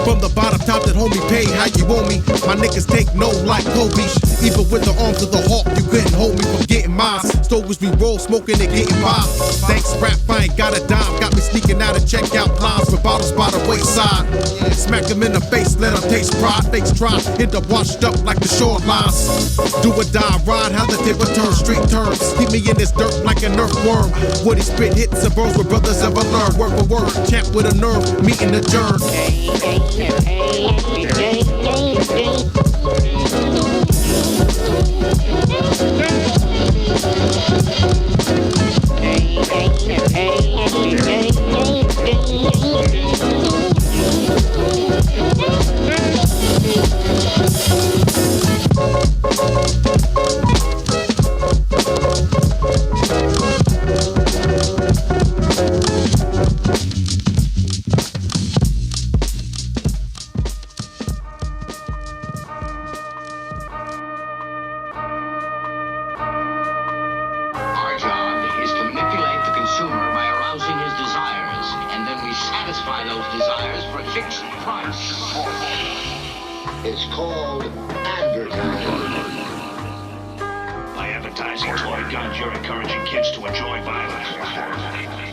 From the bottom top that homie pay how you owe me. My niggas take no like Kobe. Even with the arms of the hawk, you couldn't hold me from getting mine. Stovers we roll, smoking and getting by. Thanks rap, I ain't got a dime. Got me sneaking out of checkout lines with bottles by the wayside. Smack him in the face, let him taste pride. Fakes try, end up washed up like the shorelines. Do or die, ride how the table turns, street turns. Keep me in this dirt like an earthworm. Woody spit hits and burns where brothers ever learn. Word for word, champ with a nerve, meeting the germ. fixed price. It's called advertising. By advertising toy guns, you're encouraging kids to enjoy violence.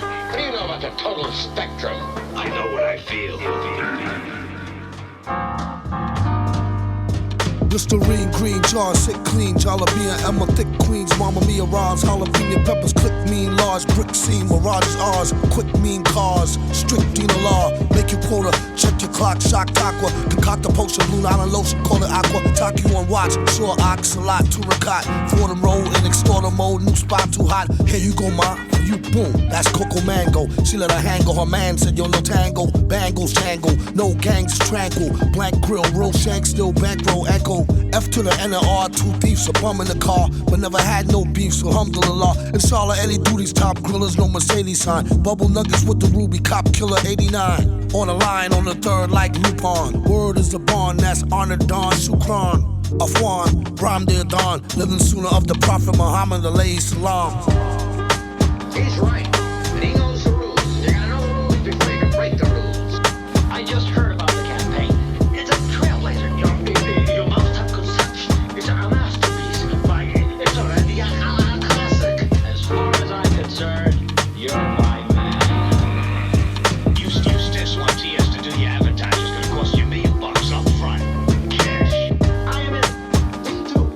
What do you know about the total spectrum? I know what I feel. Listerine, green, jar, sick, clean, jalapeno, Emma, thick queens, Mama Mia, Robs, jalapeno peppers, click, mean, large, brick scene, mirages, ours, quick, mean cars, strict, Dina law, make you quota, check your clock, shock, aqua, concoct a potion, Blue Island lotion, call it aqua, talk you on watch, sure, ox, a lot, turicot, for them roll, in extorter mode, new spot too hot, here you go, ma, for you, boom, that's Coco Mango, she let her hang her man said, yo, no tango, bangles, tangle, no gangs, tranquil, blank grill, real shank, still bankroll, echo, F to the N.O.R E, two thieves, a bum in the car, but never had no beef, so alhamdulillah. In Charlotte, Eddie Duty's top grillers, no Mercedes sign. Bubble nuggets with the ruby, cop killer 89. On the line, on the third, like Lupon. Word is the bond, that's honor Don Shukran. Afwan, Bram de Don, living sooner of the Prophet Muhammad, alayhi salam. He's right, and he knows the rules. You gotta know the rules before you can break the rules. I just heard about the campaign. It's a trailblazer. Your mouth-up conception is a masterpiece. It's already a classic. As far as I'm concerned, you're my man. You still want TS to do your advertising. It's gonna cost you $1 million up front. Cash. I am in. Me too.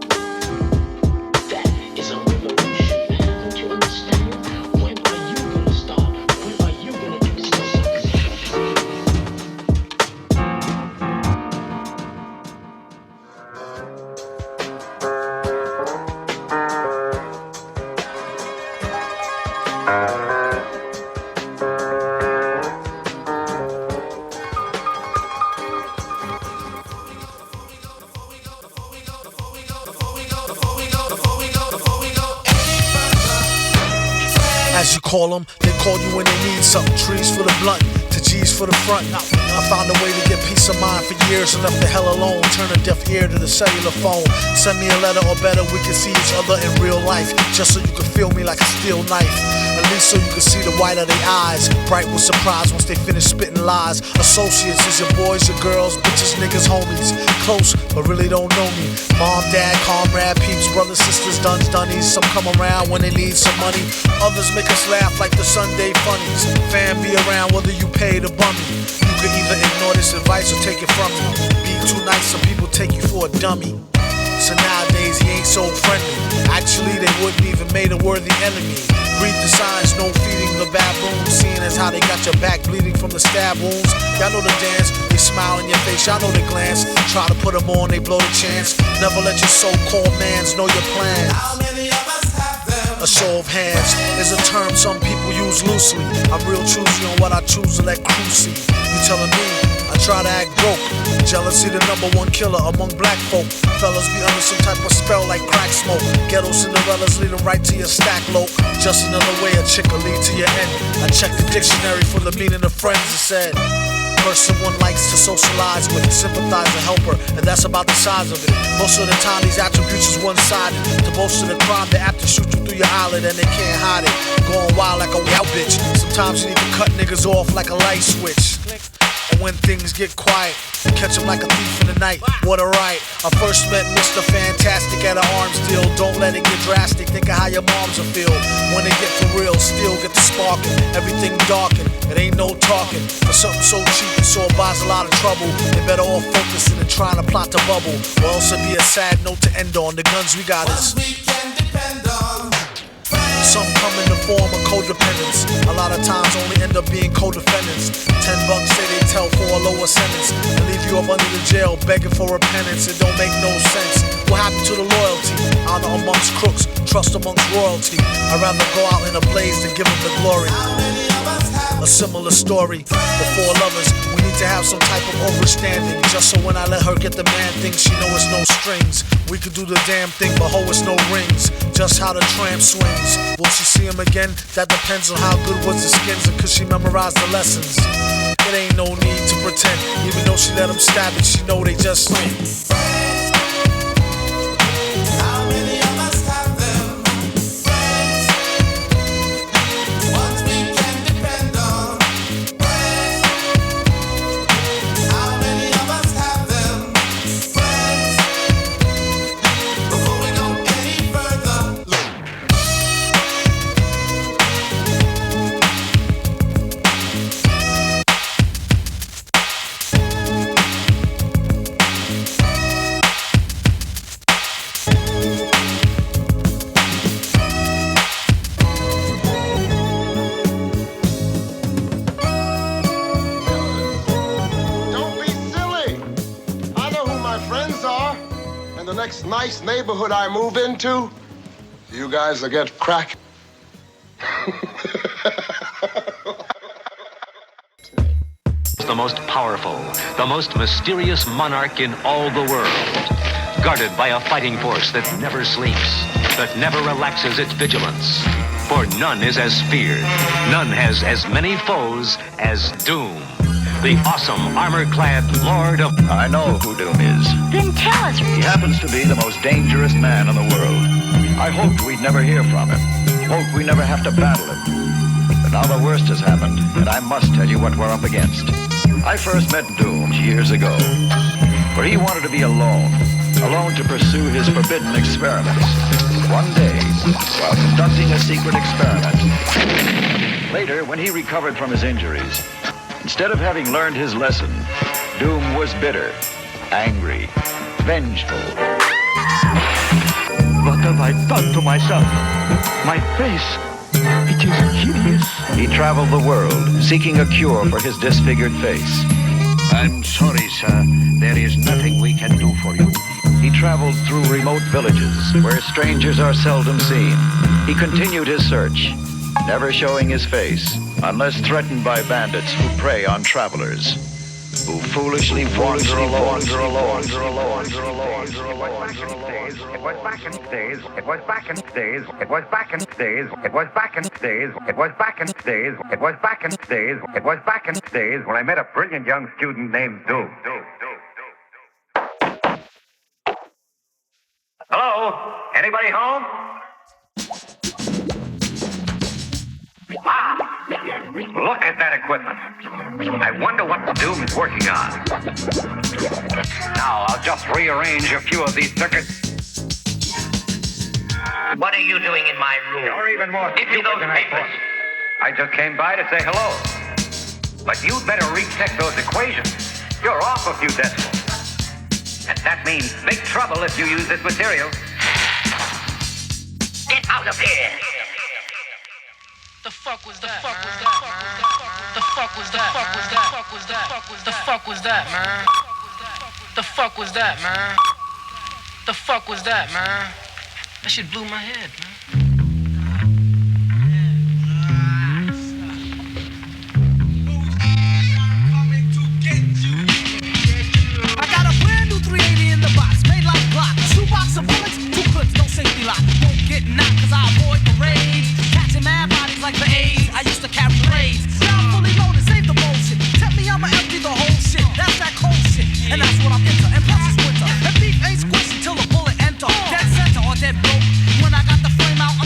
That is a revolution. Don't you understand? When are you gonna start? When are you gonna do something? As you call them, they call you when they need something. Trees for the blunt, to G's for the front. I found a way to get peace of mind for years and left the hell alone. Turn a deaf ear to the cellular phone. Send me a letter or better, we can see each other in real life. Just so you can feel me like a steel knife. At least so you can see the white of their eyes. Bright with surprise once they finish spitting lies. Associates is your boys, your girls, bitches, niggas, homies. Close, but really don't know me. Mom, dad, comrade, peeps, brothers, sisters, duns, dunnies. Some come around when they need some money. Others make us laugh like the Sunday funnies. Fan be around whether you pay to bum me. You could either ignore this advice or take it from me. Be too nice, some people take you for a dummy. So nowadays he ain't so friendly. Actually they wouldn't even made a worthy enemy. Read the signs, no feeding the baboons. Seeing as how they got your back bleeding from the stab wounds. Y'all know the dance, they smile in your face, y'all know the glance. Try to put them on, they blow the chance. Never let your so-called mans know your plan. How many of us have them? A show of hands is a term some people use loosely. I'm real choosy on what I choose to let crew see. You telling me I try to act broke. Jealousy the #1 killer among black folk. Fellas be under some type of spell like crack smoke. Ghetto Cinderellas lead them right to your stack low. Just another way a chick will lead to your end. I checked the dictionary for the meaning of friends. It said person one likes to socialize with, sympathize and help her, and that's about the size of it. Most of the time these attributes is one-sided. To boast of the crime, they apt to shoot you through your eyelid and they can't hide it. Going wild like a wild bitch. Sometimes you need to cut niggas off like a light switch. And when things get quiet, catch him like a thief in the night. What a right. I first met Mr. Fantastic at an arms deal. Don't let it get drastic. Think of how your moms will feel when they get for real. Still get the sparking. Everything darkened. It ain't no talking. For something so cheap, it sure buys a lot of trouble. They better off focusing and trying to plot the bubble. Or else it'd be a sad note to end on. The guns we got is some come in the form of codependence. A lot of times only end up being co-defendants. $10 say they tell for a lower sentence and leave you up under the jail begging for repentance. It don't make no sense. What happened to the loyalty? Honor amongst crooks, trust amongst royalty. I'd rather go out in a blaze than give them the glory. A similar story. Before lovers, we need to have some type of overstanding. Just so when I let her get the man thing, she know it's no strings. We could do the damn thing, but ho, it's no rings. Just how the tramp swings. Will she see him again? That depends on how good was the skins and could she memorize the lessons. It ain't no need to pretend. Even though she let him stab it, she know they just And the next nice neighborhood I move into, you guys will get crack. The most powerful, the most mysterious monarch in all the world, guarded by a fighting force that never sleeps, that never relaxes its vigilance. For none is as feared, none has as many foes as Doom, the awesome armor-clad Lord of... I know who Doom is. Then tell us. He happens to be the most dangerous man in the world. I hoped we'd never hear from him, hoped we never have to battle him. But now the worst has happened, and I must tell you what we're up against. I first met Doom years ago, where he wanted to be alone to pursue his forbidden experiments. One day, while conducting a secret experiment, later, when he recovered from his injuries, instead of having learned his lesson, Doom was bitter, angry, vengeful. What have I done to myself? My face, it is hideous. He traveled the world, seeking a cure for his disfigured face. I'm sorry, sir. There is nothing we can do for you. He traveled through remote villages, where strangers are seldom seen. He continued his search, never showing his face, unless threatened by bandits who prey on travelers, who foolishly wander alone. It was back in days. It was back in days. It was back in days. It was back in days. It was back in days. It was back in days. It was back in days when I met a brilliant young student named Doom. Hello? Anybody home? Ah, look at that equipment. I wonder what Doom is working on. Now, I'll just rearrange a few of these circuits. What are you doing in my room? You're even more Give me those than I papers. thought. I just came by to say hello. But you'd better recheck those equations. You're off a few decimals. And that means big trouble if you use this material. Get out of here! The fuck was that? The fuck was that? The fuck was that? The fuck was that, man? The fuck was that, man? The fuck was that, man? That shit blew my head, man. I got a brand new 380 in the box, made like Glock. Shoebox of bullets, 2 clips, no safety lock. Won't get knocked cause I avoid the rage. Catching mad bodies like the AIDS. I used to carry raids. Now I'm fully loaded, save the bullshit. Tell me I'ma empty the whole shit. That's that cold shit. And that's what I'm into. And plus it's winter. And beef ain't squishy till the bullet enter. Dead center or dead broke. When I got the flame out, I'm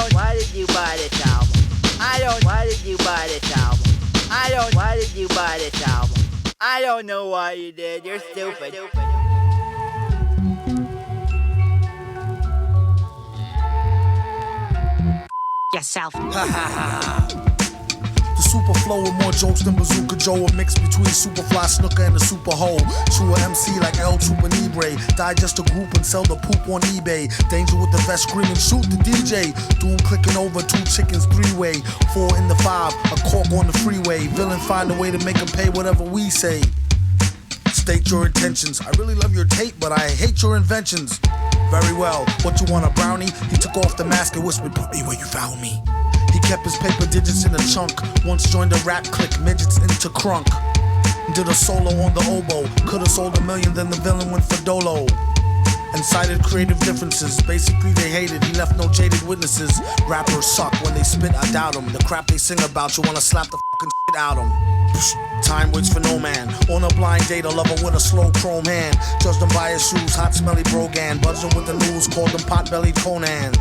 don't. Why did you buy this album? I don't. Why did you buy this album? I don't. Why did you buy this album? I don't know why you did. You're stupid. Yourself. The super flow with more jokes than Bazooka Joe, a mix between Superfly Snooker and the Super Hole. True MC like El Chupa digest a group and sell the poop on eBay. Danger with the vest screaming, shoot the DJ. Doom clicking over, 2 chickens, 3-way. 4 in the 5, a cork on the freeway. Villain find a way to make him pay whatever we say. State your intentions. I really love your tape, but I hate your inventions. Very well, what you want, a brownie? He took off the mask and whispered, put me where you found me. He kept his paper digits in a chunk. Once joined a rap clique, midgets into crunk. Did a solo on the oboe. Could've sold $1 million, then the villain went for dolo. And cited creative differences. Basically they hated, he left no jaded witnesses. Rappers suck, when they spit I doubt them. The crap they sing about, you wanna slap the fucking shit out them. Time waits for no man. On a blind date, a lover with a slow chrome hand. Judge them by his shoes, hot smelly brogan. Buzz them with the news, called him pot-bellied Conan.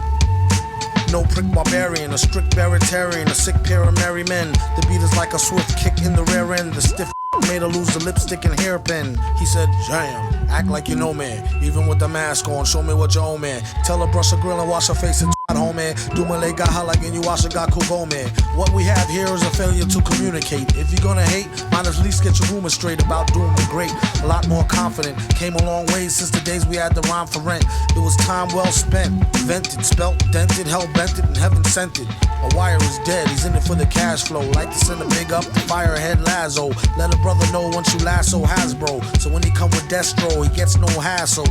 No prick barbarian, a strict baritarian, a sick pair of merry men. The beat is like a swift kick in the rear end. The stiff made her lose the lipstick and hairpin. He said, jam, act like you know me. Even with the mask on, show me what you owe me. Tell her brush her grill and wash her face and homie. Do my leg got like and you wash a got kugome. What we have here is a failure to communicate. If you're gonna hate, might at least get your rumors straight about doing the great. A lot more confident. Came a long way since the days we had to rhyme for rent. It was time well spent. Vented, spelt, dented, hell bent it, and heaven sent it. A wire is dead, he's in it for the cash flow. Like to send a big up to firehead Lazo. Let a brother know once you lasso Hasbro. So when he come with Destro, he gets no hassle.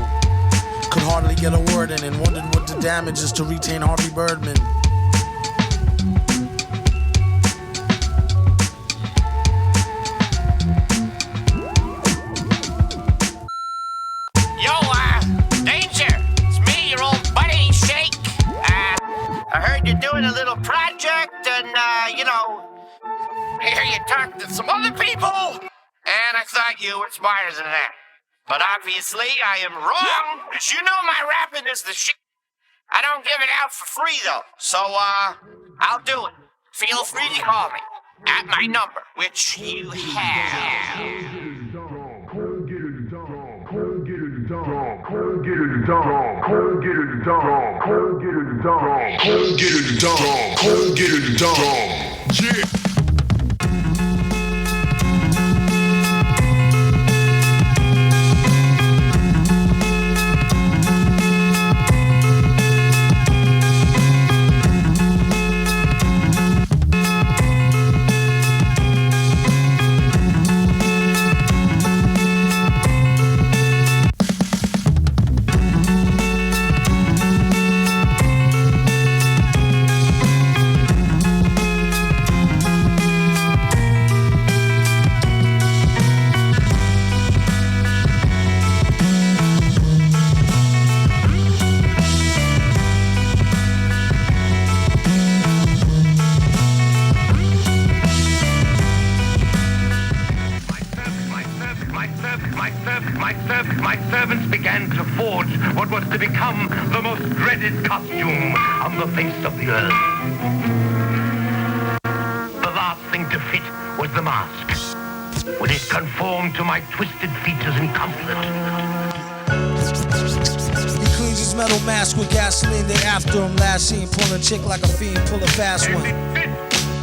Could hardly get a word in and wondered what the damage is to retain Harvey Birdman. Yo, Danger, it's me, your old buddy, Shake. I heard you're doing a little project and, I hear you talking to some other people, and I thought you were smarter than that. But obviously, I am wrong, because you know my rapping is the shit. I don't give it out for free, though. So, I'll do it. Feel free to call me at my number, which you have. Yeah. My servants began to forge what was to become the most dreaded costume on the face of the earth. The last thing to fit was the mask. Would it conform to my twisted features and comfort? He cleans his metal mask with gasoline, they after him. Last seen pulling chick like a fiend, pull a fast one.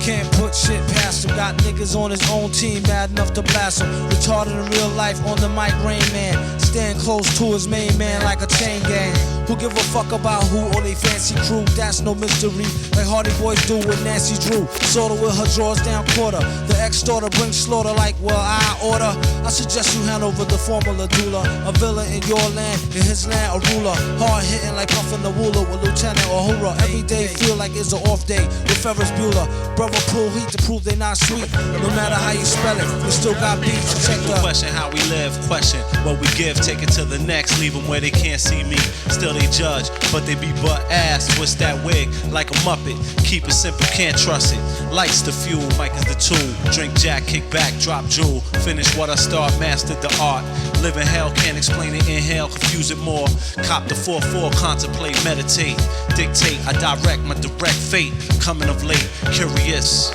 Can't put shit past him. Got niggas on his own team mad enough to blast him. Retarded in real life on the mic, Rain Man. Stand close to his main man like a chain gang. Who give a fuck about who or they fancy crew? That's no mystery. Like Hardy Boys do with Nancy Drew. Sorta with her drawers down quarter. The ex-daughter brings slaughter like, well, I order. I suggest you hand over the formula doula. A villain in your land, in his land a ruler. Hard hitting like puffin' the ruler with Lieutenant Uhura. Every day feel like it's an off day with Ferris Bueller. Brother pull heat to prove they not sweet. No matter how you spell it, we still got beats. Check the question how we live, question what we give take it to the next, leave them where they can't see me. Still they judge, but they be butt ass. Twist that wig like a Muppet. Keep it simple, can't trust it. Lights the fuel, mic is the tool. Drink Jack, kick back, drop jewel. Finish what I start, mastered the art. Live in hell, can't explain it, inhale, confuse it more. Cop the 4-4, contemplate, meditate. Dictate, I direct my direct fate. Coming of late, curious.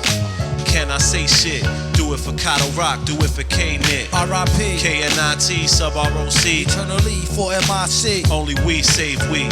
Can I say shit? Do it for Kato Rock, do it for K-Nit. R.I.P. KNIT, sub-ROC. Eternally for MIC. Only we save we.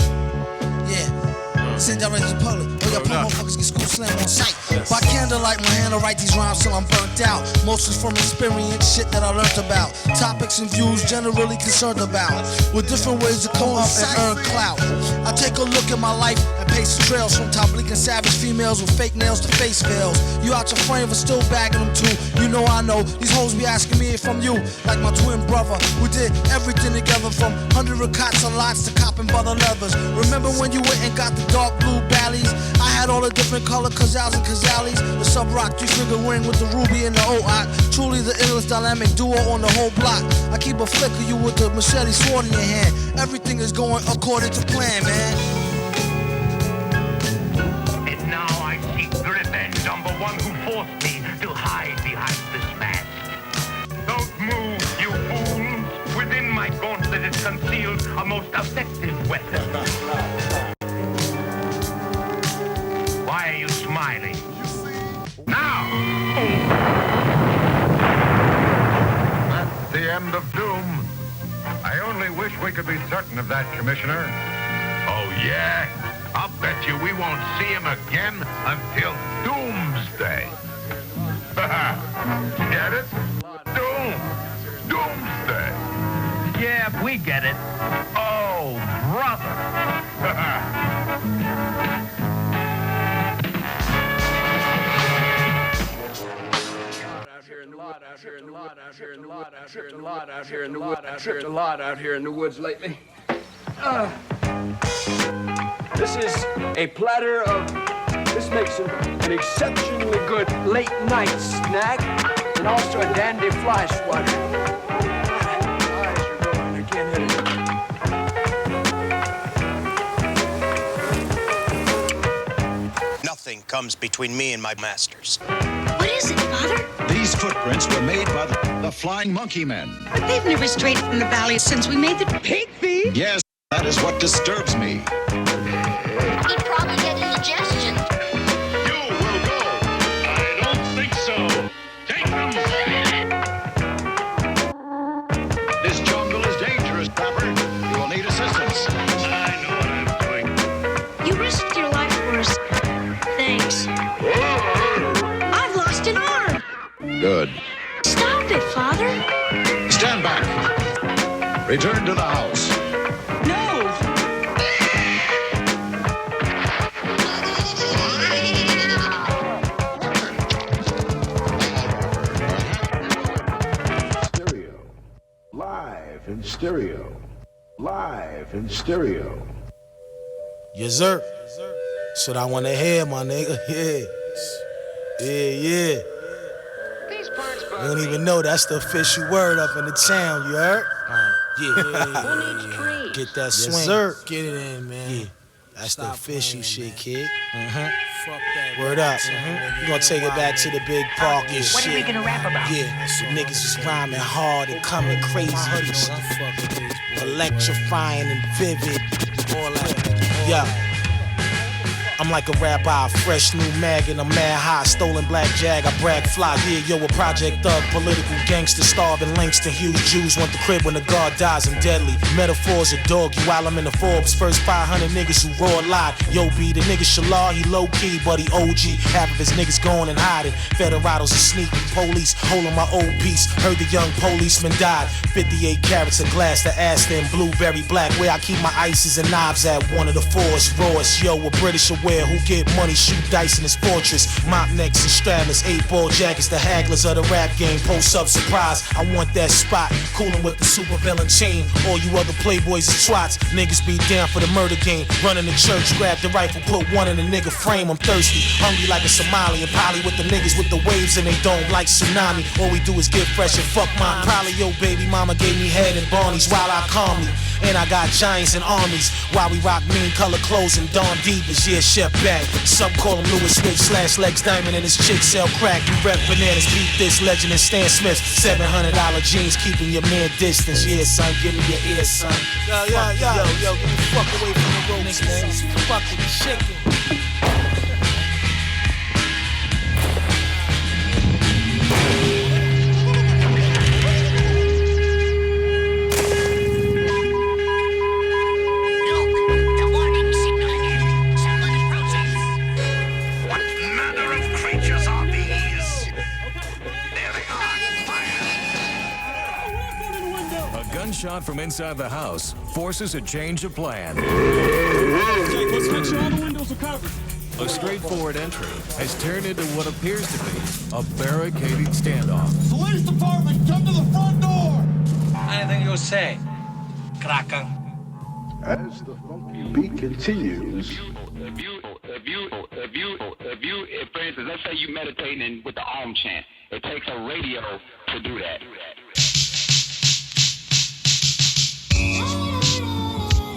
Yeah. Send direct to the public. Or your poor motherfuckers get school slam on sight. By candlelight, my hand to write these rhymes till I'm burnt out. Mostly from experience, shit that I learned about. Topics and views generally concerned about. With different ways to come up and earn clout. I take a look at my life and pace the trails. From top bleak and savage females with fake nails to face veils. You out your frame but still bagging them too. You know I know, these hoes be asking me if I'm you. Like my twin brother, we did everything together. From 100 cots and lots to copping butter leathers. Remember when you went and got the dark blue Bally's? I had all the different color Kazals and Kazalis. The sub-rock 3-finger ring with the ruby and the O-Ock. Truly the illest dynamic duo on the whole block. I keep a flick of you with the machete sword in your hand. Everything is going according to plan, man. And now I seek revenge on the one who forced me to hide behind this mask. Don't move, you fools. Within my gauntlet is concealed a most effective weapon. Why are you smiling? Now! That's the end of doom. I only wish we could be certain of that, Commissioner. Oh, yeah? I'll bet you we won't see him again until Doomsday. Get it? Doomsday. Yeah, we get it. Oh, brother. Tripped a lot out here in the woods lately. This is a platter of. This makes an exceptionally good late night snack, and also a dandy fly swatter. I can't hit it. Nothing comes between me and my masters. What is it, Father? These footprints were made by the Flying Monkey Men. But they've never strayed from the valley since we made the pig feed. Yes, that is what disturbs me. He'd probably get indigestion. You will go. I don't think so. Take them. This jungle is dangerous, Trapper. You will need assistance. I know what I'm doing. You risked your life for us. Thanks. I've lost an arm. Good. Stop it, Father. Stand back. Return to the house. No. Stereo. Live in stereo. Live in stereo. Yes, sir. That's what I want to hear, my nigga. Yeah. You don't even know that's the official word up in the town, you heard? Yeah. Get that swing. Yes, sir. Get it in, man. Yeah. That's the official shit, kid. Fuck that. Word up. We're gonna take it back to the big park and shit. What are we gonna rap about? Yeah, so niggas is rhyming hard and coming crazy. Electrifying and vivid. All that. Yeah. I'm like a rabbi, fresh new mag and I'm mad high. Stolen black jag, I brag fly. Yeah, yo, a project thug, political gangster, starving Langston Hughes. Jews want the crib when the guard dies, I'm deadly. Metaphors a dog, you while I'm in the Forbes. First 500 niggas who raw lied. Yo, B, the nigga Shallah, he low key, but he OG. Half of his niggas gone and hiding. Federados are sneaking, police holding my old piece. Heard the young policeman died. 58 carats of glass, the Aston, blueberry black. Where I keep my ices and knives at one of the fours. Rawest, yo, a British away. square who get money, shoot dice in his fortress. Mop necks and strapless, 8-ball jackets, the hagglers of the rap game. Post up surprise, I want that spot. Coolin' with the supervillain chain. All you other playboys and twats, niggas be down for the murder game. Running the church, grab the rifle, put one in the nigga frame. I'm thirsty, hungry like a Somali, and poly with the niggas with the waves and they don't like tsunami. All we do is get fresh and fuck mine. Probably your baby mama gave me head and Barney's while I calm me. And I got giants and armies while we rock mean color clothes and Don Divas. Yeah, Chef Bag. Some call him Louis Switch / Lex Diamond and his chick sell crack. We rep bananas, beat this legend and Stan Smith. $700 jeans keeping your man distance. Yeah, son, give me your ear, son. Yo, get the fuck away from the ropes, man. It's fucking chicken. Shot from inside the house forces a change of plan. Let's make sure all the windows are covered. A straightforward entry has turned into what appears to be a barricaded standoff. Police department, come to the front door! Anything you say, Kraken. As the funky beat continues. If for instance, let's say you meditating with the Om chant, it takes a radio to do that.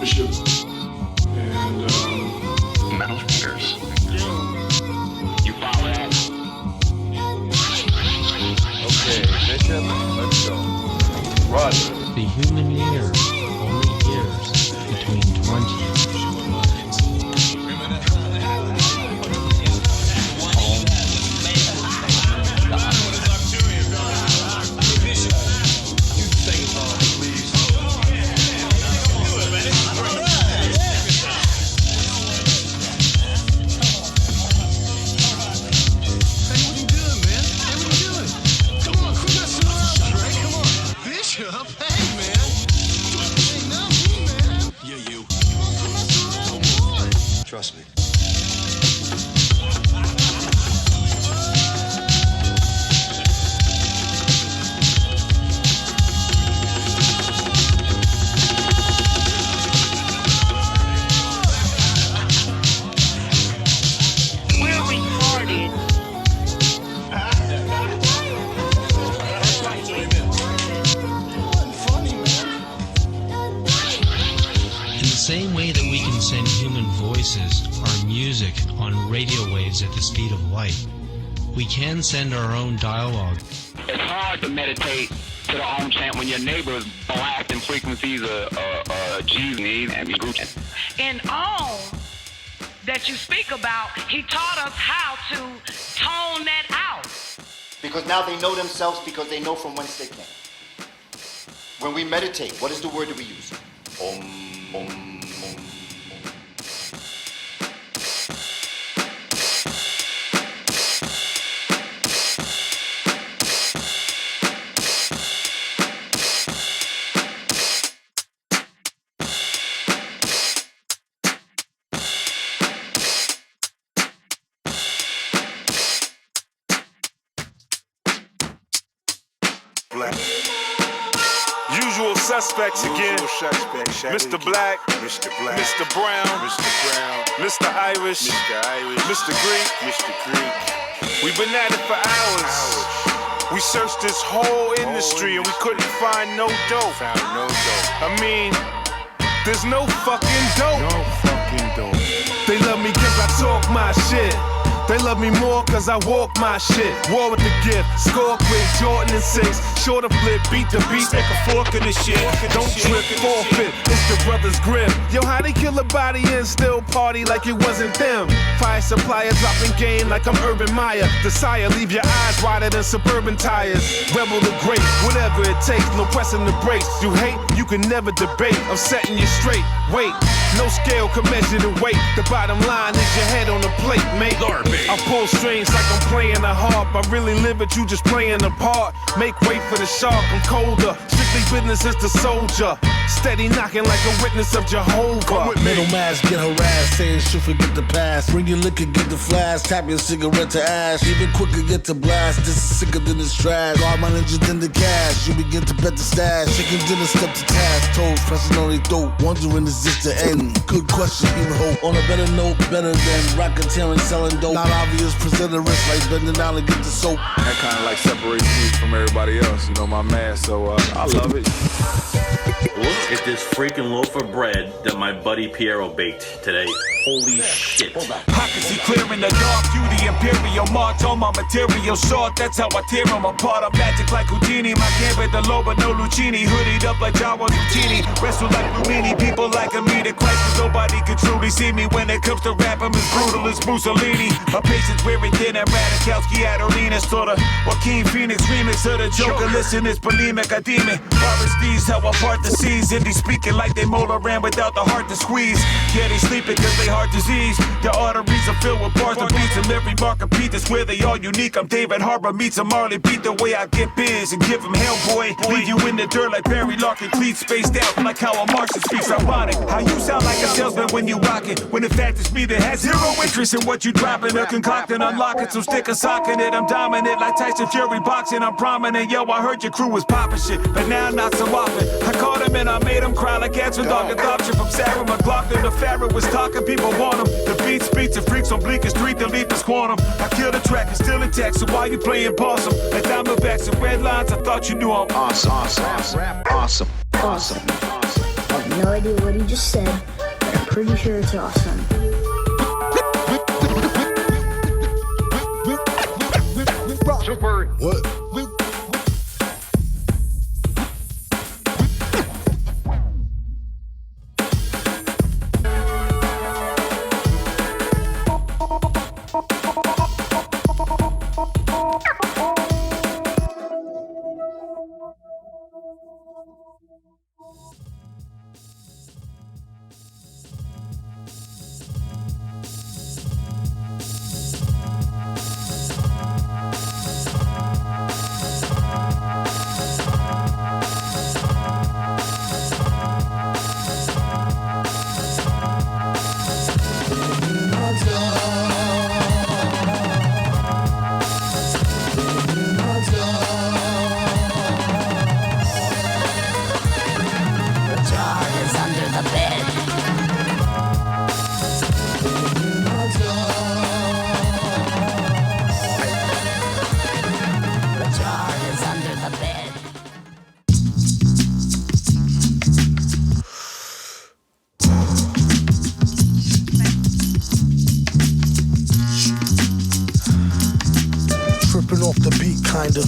Bishop and metal fingers. You follow that? Okay, Bishop, let's go. Roger. The human ear only hears between 20 Trust me. Same way that we can send human voices or music on radio waves at the speed of light, we can send our own dialogue. It's hard to meditate to the Om chant when your neighbor is blasting frequencies of G's and Gucci. In all that you speak about, he taught us how to tone that out. Because now they know themselves because they know from whence they came. When we meditate, what is the word that we use? Om, om, om. Usual suspects again. Mr. Black, Mr. Brown, Mr. Irish, Mr. Greek. We've been at it for hours. We searched this whole industry and we couldn't find no dope. I mean, there's no fucking dope. They love me cause I talk my shit. They love me more cause I walk my shit. War with the gift, score quick, Jordan and 6. Shorter flip, beat the beat, stick a fork in the shit. Don't trip, forfeit, it's the brother's grip. Yo, how they kill a body and still party like it wasn't them? Fire supplier dropping game like I'm Urban Meyer. The sire, leave your eyes wider than suburban tires. Rebel the great, whatever it takes, no pressing the brakes. You hate, you can never debate. I'm setting you straight, wait. No scale can measure the weight. The bottom line is your head on the plate, mate. I pull strings like I'm playing a harp. I really live it, you just playing a part. Make way for the shark, I'm colder. Strictly business is the soldier. Steady knocking like a witness of Jehovah. Middle mass get harassed, saying shit forget the past. Bring your liquor, get the flash, tap your cigarette to ash. Even quicker get to blast, this is sicker than this trash. Guard my ninjas than the cash, you begin to bet the stash. Chicken dinner step to task, toes pressing on their throat. Wondering is this the end? Good question, even hope. On a better note, better than racketeering, selling dope. Not obvious, present a wrist like bending down to get the soap. That kind of like separates me from everybody else, you know, my man, so I love it. Look at this freaking loaf of bread that my buddy Piero baked today. Holy shit. Pockets he clear in the dark, beauty imperial march on my material short. That's how I tear them apart. I'm magic like Houdini. My camp at the low, but no Lucchini. Hoodied up like Jawa Zucchini. Wrestle like Lumini. People like a me to Christ, cause nobody can truly see me. When it comes to rap, I'm as brutal as Mussolini. My patience wearing thin and Radikowski Adolina. Sorta Joaquin Phoenix remix of the Joker. Listen, it's bulimic, I demon. These how I part the seas. And they speaking like they mold around without the heart to squeeze. Yeah, they sleeping cause they heart disease. Their arteries are filled with bars and beats. And every mark of beat is where they all unique. I'm David Harbour meets a Marley beat. The way I get biz and give him hell, boy. Leave you in the dirt like Barry Larkin. Cleats spaced out like how a Martian speaks. Ironic how you sound like a salesman when you rock it. When in fact it's me that has zero interest in what you dropping or concocting. Unlocking, so stick a sock in it. I'm dominant like Tyson Fury boxing. I'm prominent. Yo, I heard your crew was popping shit, but now not so often. I caught him and I made him cry like answer dog adoption from Sarah McLaughlin. The Pharaoh was talking, people want him. The beat speaks of freaks on bleakest street, the leap is quantum. I kill the track, it's still intact, so why you playing possum? Like Diamondbacks and red lines, I thought you knew I'm awesome. Awesome. I have no idea what he just said, but I'm pretty sure it's awesome. Super. What?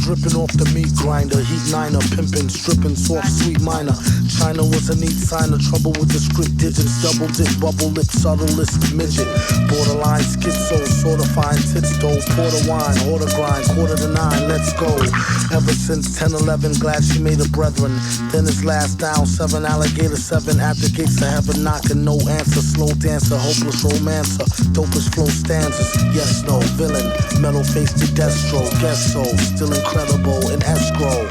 Dripping off the meat grinder, heat niner, pimping, stripping, soft, sweet minor. China was a neat sign of trouble with the script digits, double dip, bubble lip, subtle lisp, midget. Borderline schizo, sorta fine, tits dough, porter wine, order grind, 8:45, let's go. Ever since 10-11, glad she made a brethren. Then his last down, 7 alligator, 7 at the gates of heaven, knocking, no answer, slow dancer, hopeless romancer, dopest flow stanzas, yes, no, villain, metal face to Destro, guess so, still incredible in escrow.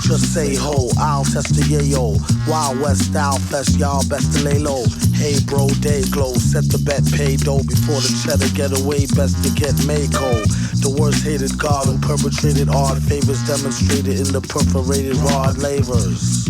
Just say ho, I'll test the yayo. Wild West style fest, y'all best to lay low. Hey bro, day glow, set the bet, pay dough before the cheddar get away, best to get Mako. The worst hated god who perpetrated odd favors demonstrated in the perforated rod lavers.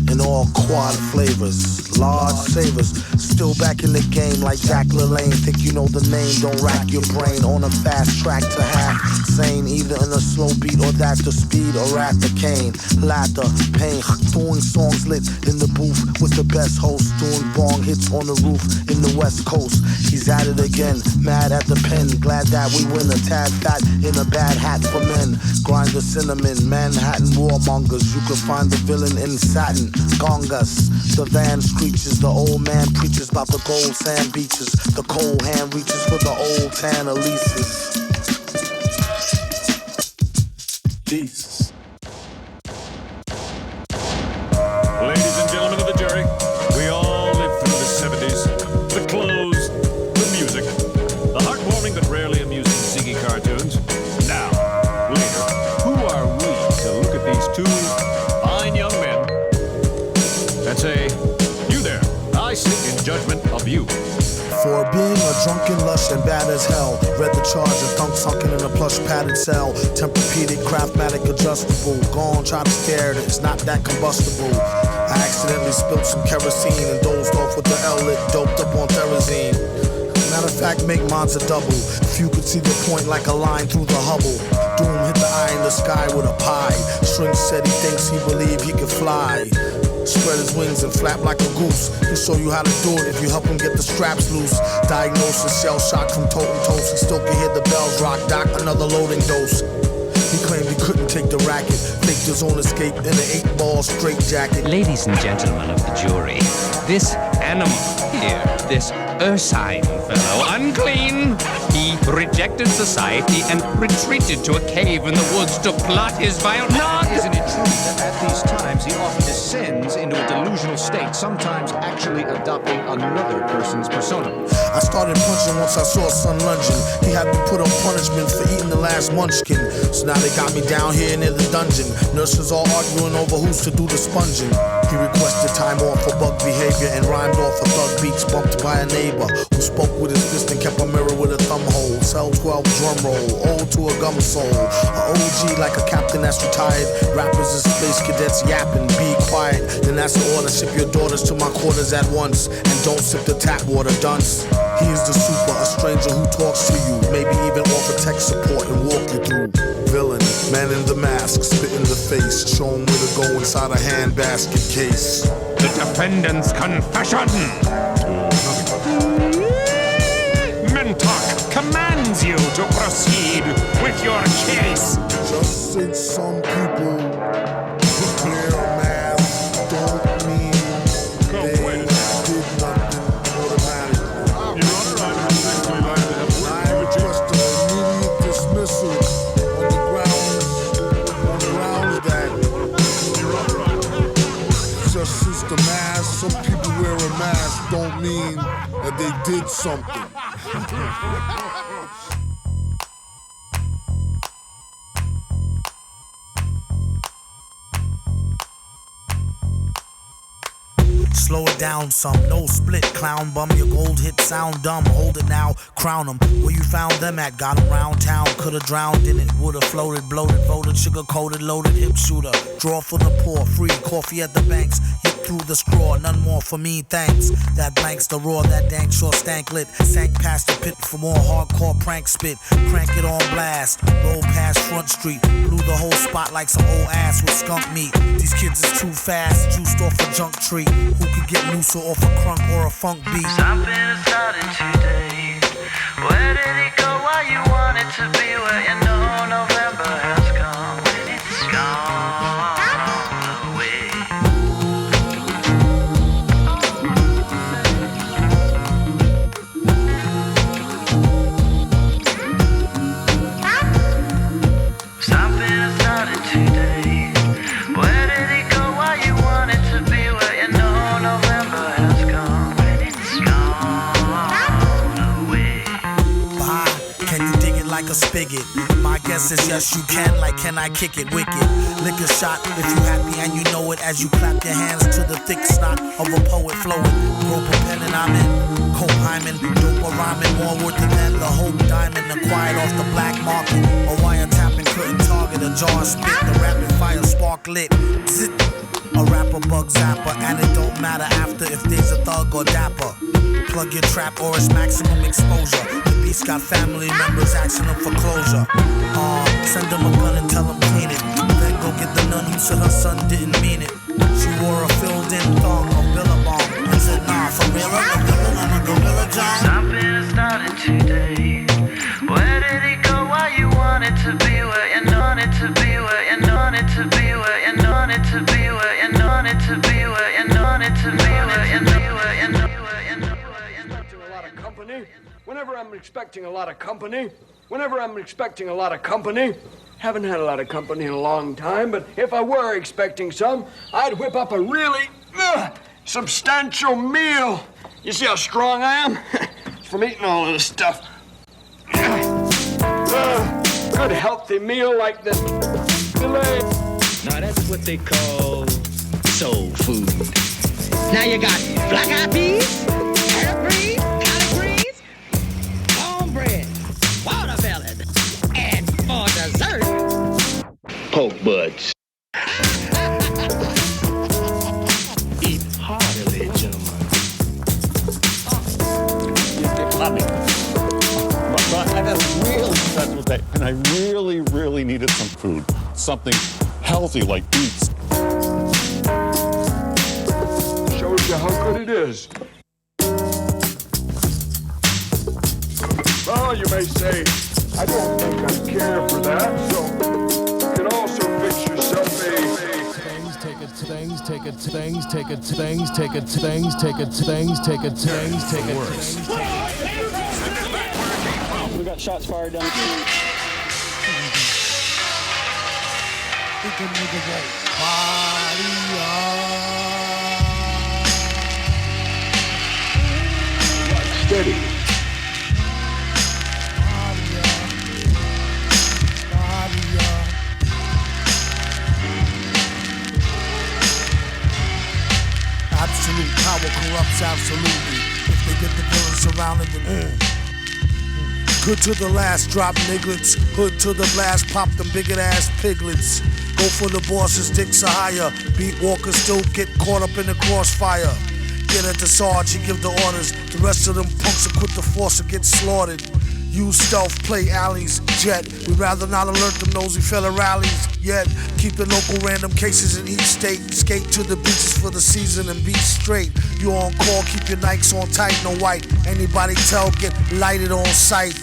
In all quad flavors, large savers. Still back in the game like Jack LaLanne. Think you know the name, don't rack your brain. On a fast track to half sane, either in a slow beat or that the speed or at the cane. Ladder, pain, doing songs lit in the booth with the best host. Doing bong hits on the roof in the West Coast. He's at it again, mad at the pen. Glad that we win, a tad fat in a bad hat for men. Grind the cinnamon, Manhattan warmongers. You can find the villain in satin. Gongas, the van screeches, the old man preaches about the gold sand beaches. The cold hand reaches for the old tan Elises. Jesus. Ladies and gentlemen of the jury, we all lived through the 70s. The clothes, the music, the heartwarming but rarely amusing Ziggy cartoons. Now, later, who are we to look at these two fine young men review. For being a drunken lush and bad as hell. Read the charge and thunk sunken in a plush padded cell. Tempur-Pedic, Craftmatic, adjustable. Gone, try to stare at it, it's not that combustible. I accidentally spilled some kerosene and dozed off with the L-lit, doped up on Therazine. Matter of fact, make mods a double. Few could see the point like a line through the Hubble. Doom hit the eye in the sky with a pie. Shrink said he thinks he believe he could fly. Spread his wings and flap like a goose. He'll show you how to do it if you help him get the straps loose. Diagnosis, shell shock from totem toast. He still can hear the bells rock. Doc, another loading dose. He claimed he couldn't take the racket. Faked his own escape in an 8-ball straitjacket. Ladies and gentlemen of the jury, this animal here, this ursine fellow, unclean, he rejected society and retreated to a cave in the woods to plot his vile... Isn't it true that at these times he often descends into a delusional state, sometimes actually adopting another person's persona? I started punching once I saw son lunging. He had been put on punishment for eating the last munchkin. So now they got me down here near the dungeon. Nurses all arguing over who's to do the sponging. He requested time off for bug behavior and rhymed off of thug beats bumped by a neighbor who spoke with his fist and kept a mirror with a thumb hole. Cell 12 drum roll, ode to a gum soul. A OG like a captain that's retired. Rappers and space cadets yapping, be quiet. Then that's the order, ship your daughters to my quarters at once. And don't sip the tap water, dunce. He is the super, a stranger who talks to you. Maybe even offer tech support and walk you through. Villain, man in the mask, spit in the face. Show him where to go inside a handbasket case. The defendant's confession. Mentok commands you to proceed with your case. Just since some people wear a mask don't mean they did nothing automatically. Your Honor, I would simply like to have I request an immediate dismissal on the grounds that just since the mask, some people wear a mask don't mean that they did something. Slow it down some, no split, clown bum. Your gold hit sound dumb, hold it now, crown them. Where you found them at, got them round town. Could've drowned in it, would've floated, bloated, voted, sugar coated, loaded, hip shooter. Draw for the poor, free, coffee at the banks. Hit through the straw, none more for me, thanks. That blanks the roar, that dank sure stank lit. Sank past the pit for more hardcore prank spit. Crank it on blast, roll past Front Street. Blew the whole spot like some old ass with skunk meat. These kids is too fast, juiced off a junk tree. Who could get looser off a crunk or a funk beat? Something started today. Where did it go? Why you want it to be? Where you know November has come. When it's gone away. Something started today. Where did it go? Why you want it to be? Where you know November has come. When it's gone away. Can you dig it like a spigot? My guess is yes you can, like can I kick it wicked? Lick a shot if you happy and you know it. As you clap your hands to the thick snot of a poet flowing. Rope a pen and I'm in. Cope hymen, dope a rhyming, more worth than the hope diamond. Acquired off the black market. A wiretapping couldn't target, a jar spit. The rapid fire spark lit. Zit. A rapper bug zapper, and it don't matter after if there's a thug or dapper. Plug your trap or it's maximum exposure. The beast got family members asking them for closure. Send them a gun and tell them clean it. Then go get the nun who said her son didn't mean it. She wore a filled-in thong or billabong and said, nah, for real, I'm a gorilla, I'm a gorilla, John. Something started today. Where did it go? Why you want it to be? Where you know it to be? Where you know it to be? Where you know it to be? Where you know it to be? Where you know it to be? Where you know it to be? Whenever I'm expecting a lot of company, haven't had a lot of company in a long time, but if I were expecting some, I'd whip up a really substantial meal. You see how strong I am? It's from eating all of this stuff. Good healthy meal like this. Now that's what they call soul food. Now you got black eyed peas, carrot greens, Coke buds. Eat heartily, gentlemen. But I had a really stressful day, and I really needed some food. Something healthy like beets. Shows you how good it is. Well, you may say, I don't think I care for that, so you can also fix yourself a... We got shots fired down the street. Steady. Absolute power corrupts absolutely. If they get the villain surrounding them. Good to the last, drop nigglets. Hood to the blast, pop them bigot ass piglets. Go for the bosses, dicks are higher. Beat walkers still get caught up in the crossfire. Get at the sarge, he give the orders. The rest of them punks will quit the force and get slaughtered. Use stealth, play alleys, jet. We'd rather not alert them nosy fella rallies. Yet, keep the local random cases in each state. Skate to the beaches for the season and be straight. You on call, keep your Nikes on tight, no white. Anybody tell, get lighted on sight.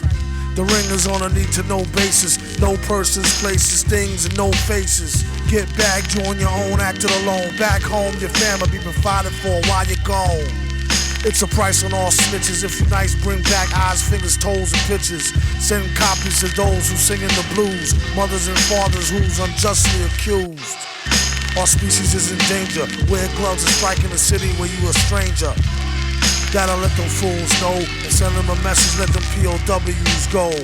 The ringers on a need to know basis. No persons, places, things, and no faces. Get bagged, you on your own, acted alone. Back home, your family be provided for while you're gone. It's a price on all snitches. If you nice, bring back eyes, fingers, toes, and pictures. Send copies to those who singing the blues. Mothers and fathers who's unjustly accused. Our species is in danger. Wear gloves and strike in a city where you a stranger. Gotta let them fools know and send them a message, let them POWs go.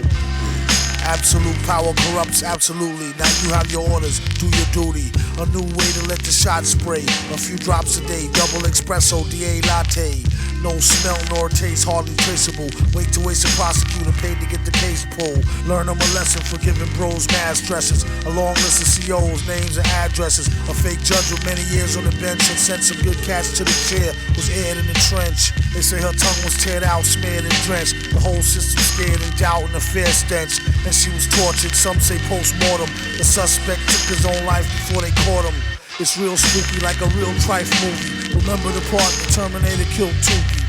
Absolute power corrupts absolutely. Now you have your orders, do your duty. A new way to let the shot spray. A few drops a day, double espresso, DA latte. No smell nor taste, hardly traceable. Wait to waste a prosecutor paid to get the case pulled. Learn them a lesson for giving bros mad stresses. A long list of COs, names and addresses. A fake judge with many years on the bench and sent some good cats to the chair. Was aired in the trench. They say her tongue was teared out, smeared and drenched. The whole system scared and doubt and a fair stench. And she was tortured, some say post-mortem. The suspect took his own life before they caught him. It's real spooky like a real trife movie. Remember the part the Terminator killed Tukey.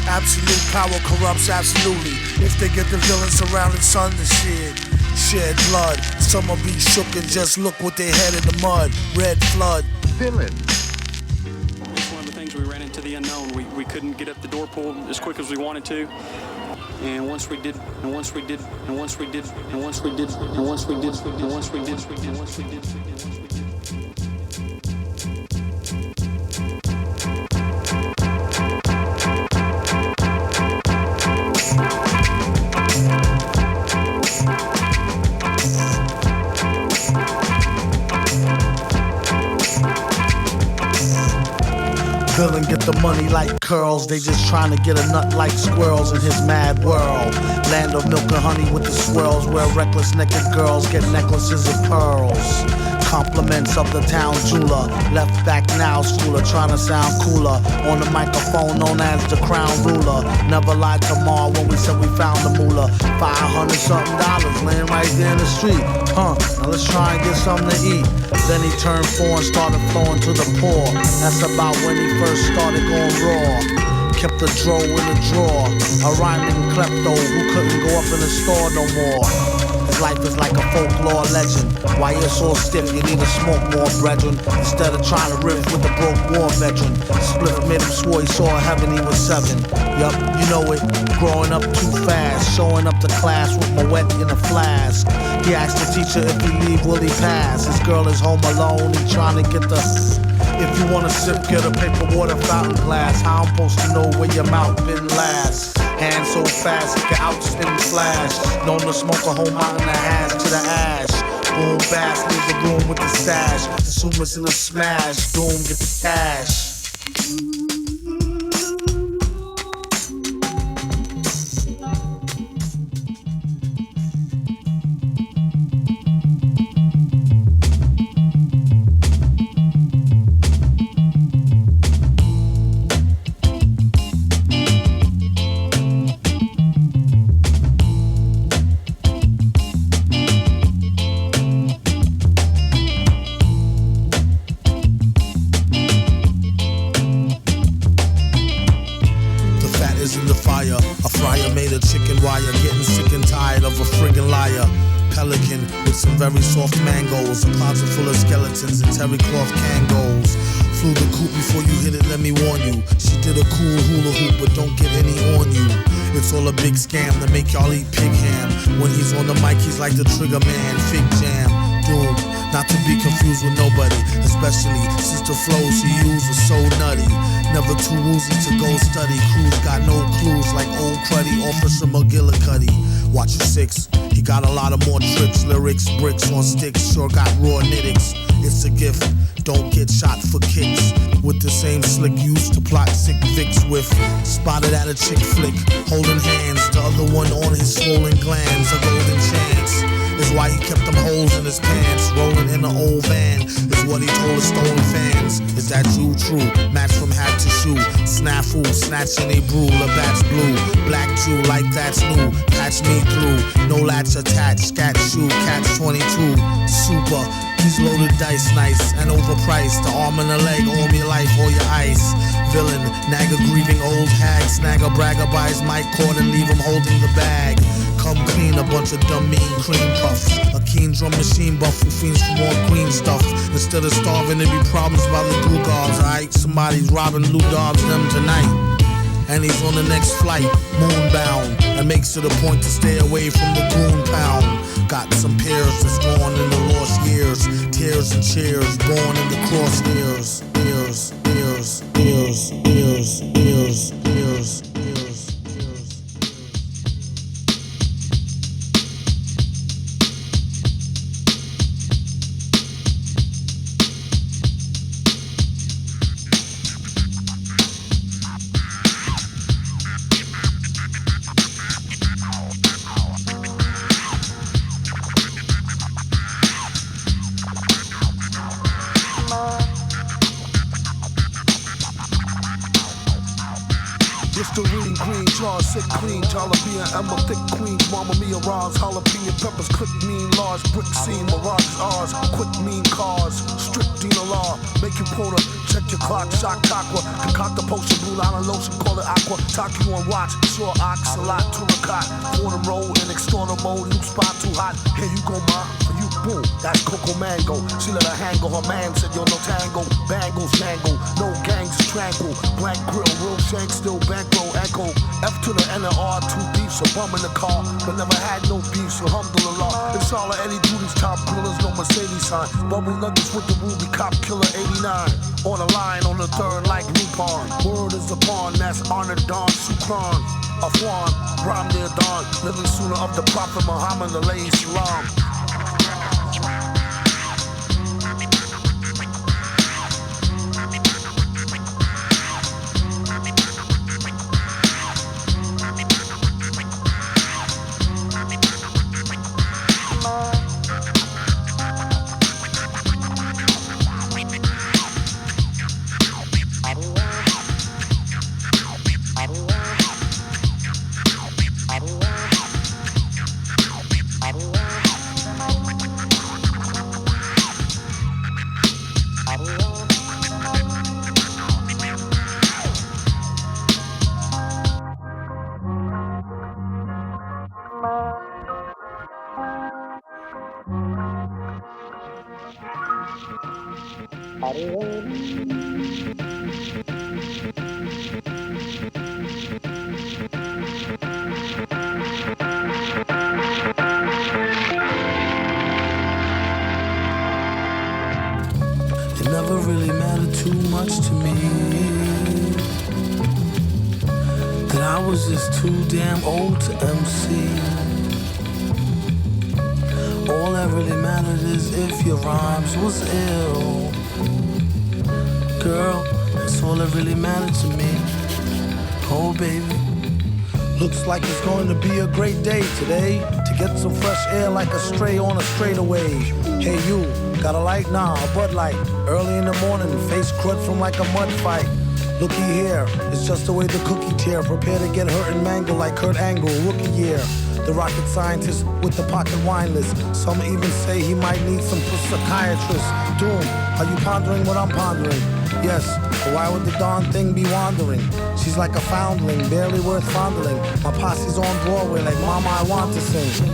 Absolute power corrupts absolutely. If they get the villain surrounded, son, the shit. Shed blood. Some will be shook and just look with their head in the mud. Red flood. Villain. It's one of the things we ran into the unknown. We couldn't get up the door pull as quick as we wanted to. And once we did, and once we did, and once we did, and once we did, and once we did, and once we did, and once we did, and once we did. Villain get the money like curls. They just trying to get a nut like squirrels in his mad world. Land of milk and honey with the swirls, where reckless naked girls get necklaces of pearls. Compliments of the town jeweler. Left back now, schooler, trying to sound cooler. On the microphone known as the crown ruler. Never lied to Ma when we said we found the moolah. $500-something laying right there in the street. Now let's try and get something to eat. Then he turned 4 and started flowing to the poor. That's about when he first started going raw. Kept the dro in the drawer. A rhyming klepto who couldn't go up in the store no more. His life is like a folklore legend. Why you're so stiff, you need to smoke more, brethren. Instead of trying to riff with a broke war veteran. Spliff made him swore he saw heaven, he was 7. Yup, you know it. Growing up too fast. Showing up to class with my wet in a flask. He asked the teacher if he leave, will he pass? His girl is home alone, he trying to get the... If you wanna sip, get a paper water fountain glass. How I'm supposed to know where your mouth been last? Hand so fast, it can outspin the flash. Known to smoke a whole mountain of hash to the ash. Boom, bass, leave the room with the stash. Consumers in a smash, doom, get the cash. fire. Pelican with some very soft mangoes. A closet full of skeletons and terry cloth Kangos. Flew the coop before you hit it, let me warn you. She did a cool hula hoop, but don't get any on you. It's all a big scam to make y'all eat pig ham. When he's on the mic, he's like the trigger man. Fig jam, doom. Not to be confused with nobody, especially since the flows she used was so nutty. Never too woozy to go study. Crews got no clues like old cruddy. Officer McGillicuddy. Watch your six, he got a lot of more tricks. Lyrics, bricks on sticks, sure got raw nitticks. It's a gift, don't get shot for kicks. With the same slick used to plot sick Vicks with. Spotted at a chick flick, holding hands. The other one on his swollen glands. A golden chance is why he kept them holes in his pants. Rolling in an old van is what he told his stolen fans. Is that you true? Match from hat to shoe. Snafu, snatching a brew. Labatt's blue. Black Jew like that's new. Patch me through. No latch attached. Scat shoe. Catch 22. Super. He's loaded dice nice and overpriced. The arm and a leg, all your life, all your ice. Villain, nag a grieving old hag. Snag a bragger by his mic cord and leave him holding the bag. Come clean, a bunch of dumb mean cream puffs. A keen drum machine buff who fiends for more green stuff. Instead of starving, there be problems by the blue guards, alright? Somebody's robbing Lou Dobbs them tonight. And he's on the next flight, moonbound, and makes it a point to stay away from the goon pound. Got some peers that's gone in the lost years. Tears and cheers, born in the crosshairs. Ears, ears, ears, ears, ears, ears. Listerine, green jar, sick clean, jalapeno, Emma, thick queens, Mama Mia, Roz, jalapeno peppers, click mean, large brick scene, mirage ours, quick mean cars, strict Dina law, make you quota, check your clock, shock aqua, concoct the potion, blue line lotion, call it aqua, talk you on watch, sure ox, a lot, turicot, corner roll, in external mode, new spot too hot, here you go, ma, for you, boom, that's Coco Mango, she let her hang on, her man said, yo, no tango, bangles, jangle, no gangs, tranquil, blank grill, real shank, still bankroll, echo, F to the N.O.R.E, two beefs, a bum in the car, but never had no beef, so alhamdulillah, it's all of Eddie Duty's top grillers, no Mercedes sign, bubble nuggets with the ruby cop killer 89, on the line, on the third like Lupon, word is upon, that's honored Don Shukran, Afwan, Ram near dawn, living sooner of the Prophet Muhammad, alayhi salam. It never really mattered too much to me that I was just too damn old to MC. All that really mattered is if your rhymes was ill. Girl, that's all that really mattered to me. Oh baby, looks like it's going to be a great day today. To get some fresh air like a stray on a straightaway. Hey you, got a light? Nah, a Bud Light. Early in the morning, face crud from like a mud fight. Looky here, it's just the way the cookie tear. Prepare to get hurt and mangled like Kurt Angle, rookie year. The rocket scientist with the pocket wine list. Some even say he might need some psychiatrist. Doom, are you pondering what I'm pondering? Yes, but why would the darn thing be wandering? She's like a foundling, barely worth fondling. My posse's on Broadway like Mama, I want to sing.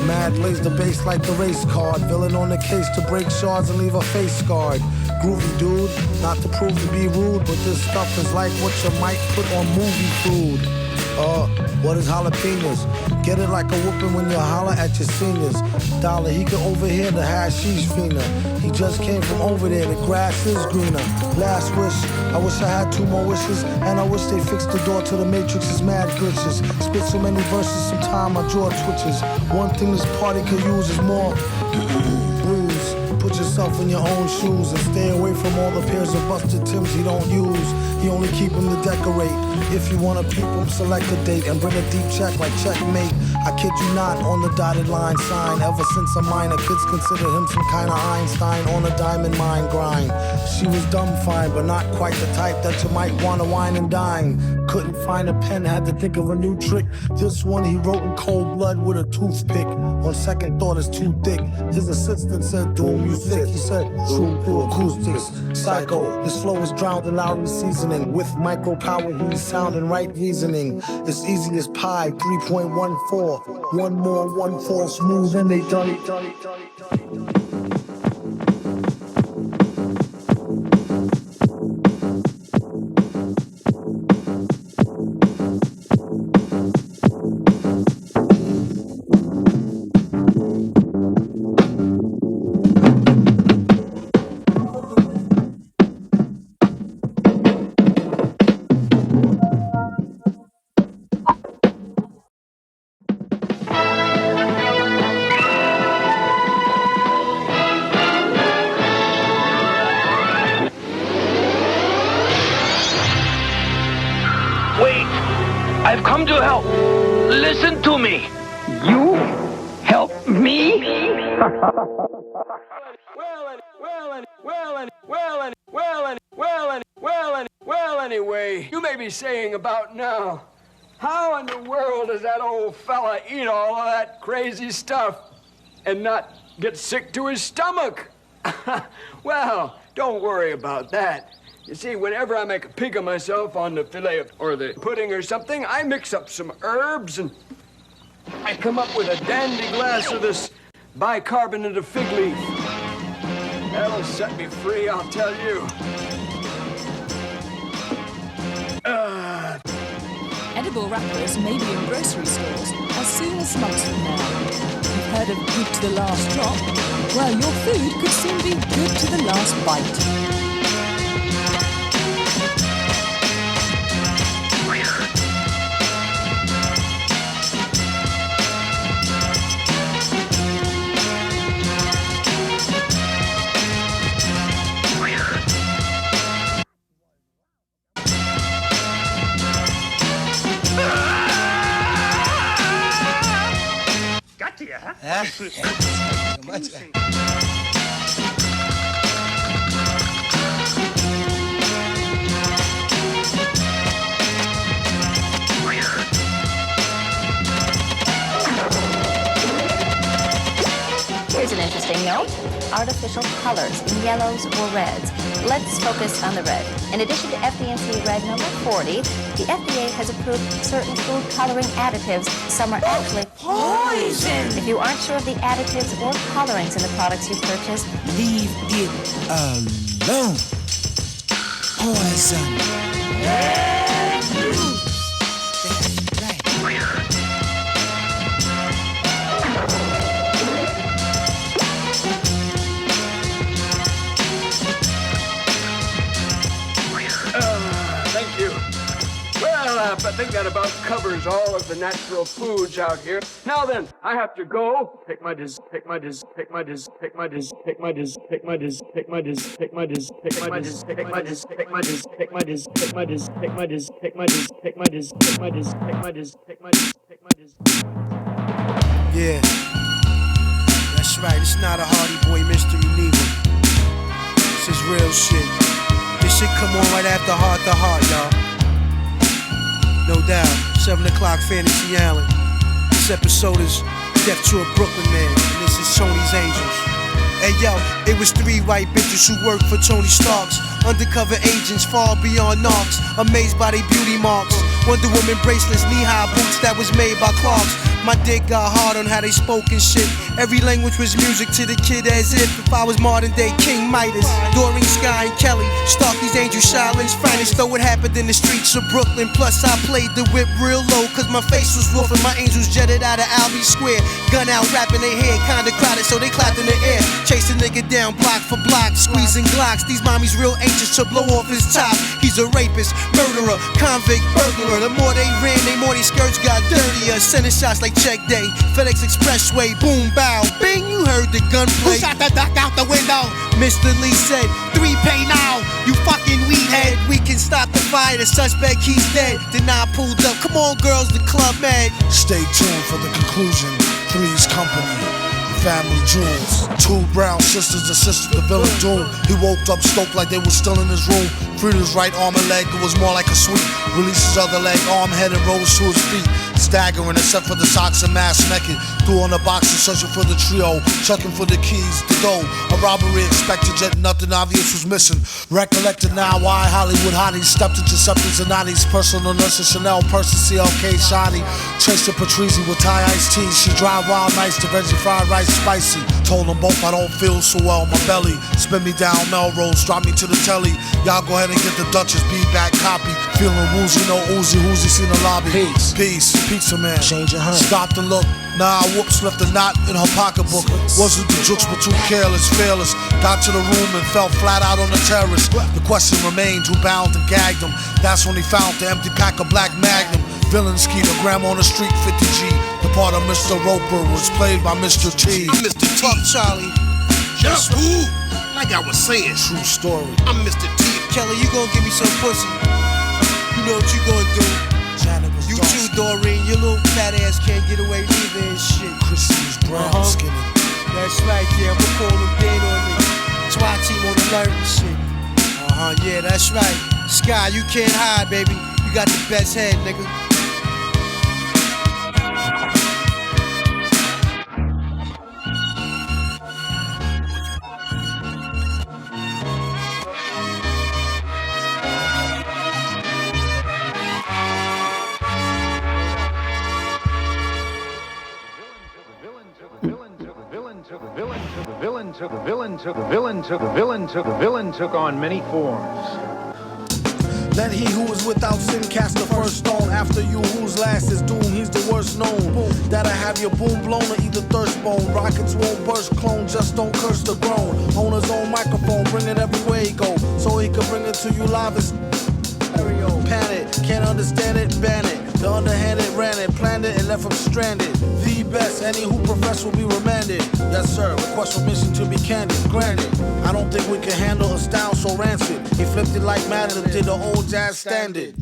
Mad plays the bass like the race card. Villain on the case to break shards and leave a face scarred. Groovy dude, not to prove to be rude, but this stuff is like what you might put on movie food. What is jalapenos? Get it like a whooping when you holler at your seniors. Dollar, he can overhear the hashish fiender. He just came from over there, the grass is greener. Last wish, I wish I had 2 more wishes. And I wish they fixed the door to the Matrix's mad glitches. Spit so many verses, sometime my jaw twitches. One thing this party could use is more blues. Put yourself in your own shoes and stay away from all the pairs of busted Timbs he don't use. He only keep them to decorate. If you wanna peep him, select a date and bring a deep check like checkmate. I kid you not, on the dotted line sign. Ever since a minor, kids consider him some kind of Einstein on a diamond mine grind. She was dumb fine, but not quite the type that you might wanna wine and dine. Couldn't find a pen, had to think of a new trick. This one he wrote in cold blood with a toothpick. On second thought, it's too thick. His assistant said, "Doom, you thick." He said, "True through acoustics, psycho." His flow is drowned in Lowry seasoning. With micro power, he's sounding right reasoning. It's easy as pie, 3.14. One more, 1/4 smooth, and they done it. I've come to help. Listen to me. You help me? Well, anyway, you may be saying about now, how in the world does that old fella eat all of that crazy stuff and not get sick to his stomach? Well, don't worry about that. You see, whenever I make a pig of myself on the fillet or the pudding or something, I mix up some herbs and I come up with a dandy glass of this bicarbonate of fig leaf. That'll set me free, I'll tell you. Edible wrappers may be in grocery stores as soon as months from now. You've heard of good to the last drop? Well, your food could soon be good to the last bite. Here's an interesting note. Artificial colors in yellows or reds. Let's focus on the red. In addition to FD&C red number 40, the FDA has approved certain food coloring additives. Some are actually poison. If you aren't sure of the additives or colorings in the products you purchase, leave it alone. Poison. I think that about covers all of the natural foods out here. Now then, I have to go. Pick my dis. Yeah, that's right. It's not a Hardy Boy mystery neither. This is real shit. This shit come on right after Heart to Heart, y'all. No doubt, 7 o'clock Fantasy Island. This episode is Death to a Brooklyn Man, and this is Tony's Angels. Hey yo, it was 3 white bitches who worked for Tony Stark's. Undercover agents far beyond knocks, amazed by their beauty marks. Wonder Woman bracelets, knee-high boots that was made by Clarks. My dick got hard on how they spoke and shit. Every language was music to the kid as if I was modern day King Midas. Doreen, Sky, and Kelly, Starkey's Angel, Shaolin's finest. Though it happened in the streets of Brooklyn. Plus I played the whip real low, cause my face was rough and my angels jetted out of Albee Square. Gun out, rapping their head, kinda crowded, so they clapped in the air. Chase a nigga down block for block, squeezing Glocks. These mommies real anxious to blow off his top. He's a rapist, murderer, convict, burglar. The more they ran, the more these skirts got dirtier. Sending shots like check day, FedEx Expressway, boom, bow, bing, you heard the gunplay. Who shot the duck out the window? Mr. Lee said, 3 pay now, you fucking weed head. We can stop the fire, the suspect, he's dead. Then I pulled up, come on girls, the club mad. Stay tuned for the conclusion. Three's Company, family jewels. 2 brown sisters assisted the villain Doom. He woke up stoked like they were still in his room. Freed his right arm and leg, it was more like a sweep. Released his other leg, arm, head, and rose to his feet. Staggering except for the socks and mask naked. Threw on the box and searching for the trio. Checking for the keys to go. A robbery expected, yet nothing obvious was missing. Recollected now why Hollywood hotties stepped into Septons and Notties. Personal nurses, Chanel, Person, CLK, Shoddy. Tracy Patrizi with Thai iced tea. She drive wild nights, the veggie fried rice spicy. Told them both I don't feel so well, my belly. Spin me down Melrose, drop me to the telly. Y'all go ahead and get the Duchess B-back copy. Feeling woozy, no Uzi, who's seen the lobby. Peace, pizza man. Change your hand. Stopped and looked. Nah, whoops, left a knot in her pocketbook. Wasn't the jokes, but too careless, fearless. Got to the room and fell flat out on the terrace. The question remained, who bound and gagged him? That's when he found the empty pack of Black Magnum. Villain scheme, on the street, 50G. The part of Mr. Roper was played by Mr. T. I'm Mr. T. Fuck Charlie. Just who? Like I was saying. True story. I'm Mr. T. Kelly, you gonna give me some pussy. You know what you gonna do. You too, Doreen. Your little fat ass can't get away neither and shit. Chrissy's brown skinny. That's right, yeah. We'll call him dead on the SWAT team on the alert and shit. Yeah, that's right. Sky, you can't hide, baby. You got the best head, nigga. The villain took on many forms. Let he who is without sin cast the first stone. After you whose last is doomed, he's the worst known. That'll have your boom blown or either thirst bone. Rockets won't burst, clone, just don't curse the grown. Own his own microphone, bring it everywhere he go, so he can bring it to you live as stereo. Pan it, can't understand it, ban it. The underhanded ran it, planned it, and left him stranded. The best, any who profess will be remanded. Yes, sir, request permission to be candid. Granted, I don't think we can handle a style so rancid. He flipped it like Madlib did the old jazz standard.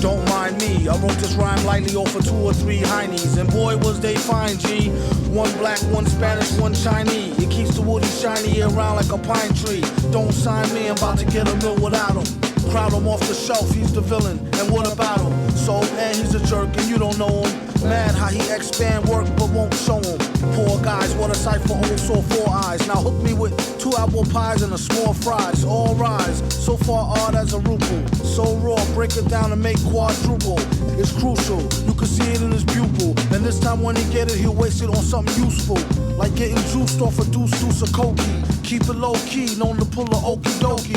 Don't mind me, I wrote this rhyme lightly over 2 or 3 heinies. And boy was they fine, G. 1 black, 1 Spanish, 1 Chinese. It keeps the woody shiny year round like a pine tree. Don't sign me, I'm about to get a mill without him. Crowd him off the shelf, he's the villain. And what about him? So, and he's a jerk and you don't know him. Mad how he expand work but won't show him. Poor guys, what a sight for old sore 4 eyes. Now hook me with 2 apple pies and a small fries. All rise, so far odd as a ruple. So raw, break it down and make quadruple. It's crucial, you can see it in his pupil. And this time when he get it, he'll waste it on something useful. Like getting juiced off a deuce of cokie. Keep it low key, known to pull a okie dokie.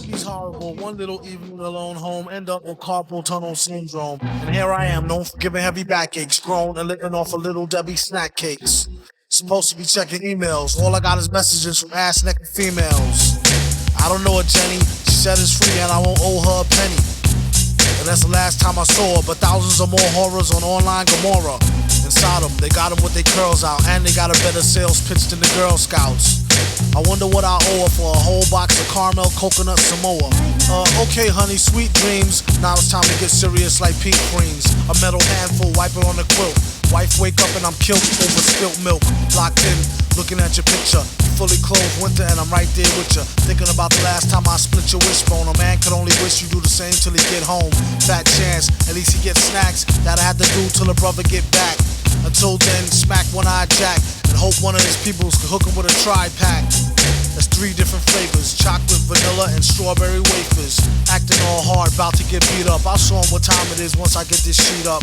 He's horrible. One little evening alone home, end up with carpal tunnel syndrome. And here I am, known for giving heavy backaches, grown and licking off a little Debbie snack cakes. Supposed to be checking emails. All I got is messages from ass-naked females. I don't know her, Jenny. She said it's free and I won't owe her a penny. And that's the last time I saw her, but thousands of more horrors on online Gomorrah. Inside them, they got them with their curls out, and they got a better sales pitch than the Girl Scouts. I wonder what I owe her for a whole box of caramel coconut Samoa. Okay, honey, sweet dreams. Now it's time to get serious like pink creams. A metal handful, wipe it on the quilt. Wife wake up and I'm killed over spilt milk. Locked in, looking at your picture. Fully clothed winter and I'm right there with you. Thinking about the last time I split your wishbone. A man could only wish you do the same till he get home. Fat chance, at least he gets snacks that I had to do till a brother get back. Until then, smack one-eyed jack and hope one of his peoples could hook him with a tri-pack. There's 3 different flavors, chocolate, vanilla, and strawberry wafers. Acting all hard, about to get beat up. I'll show him what time it is once I get this sheet up.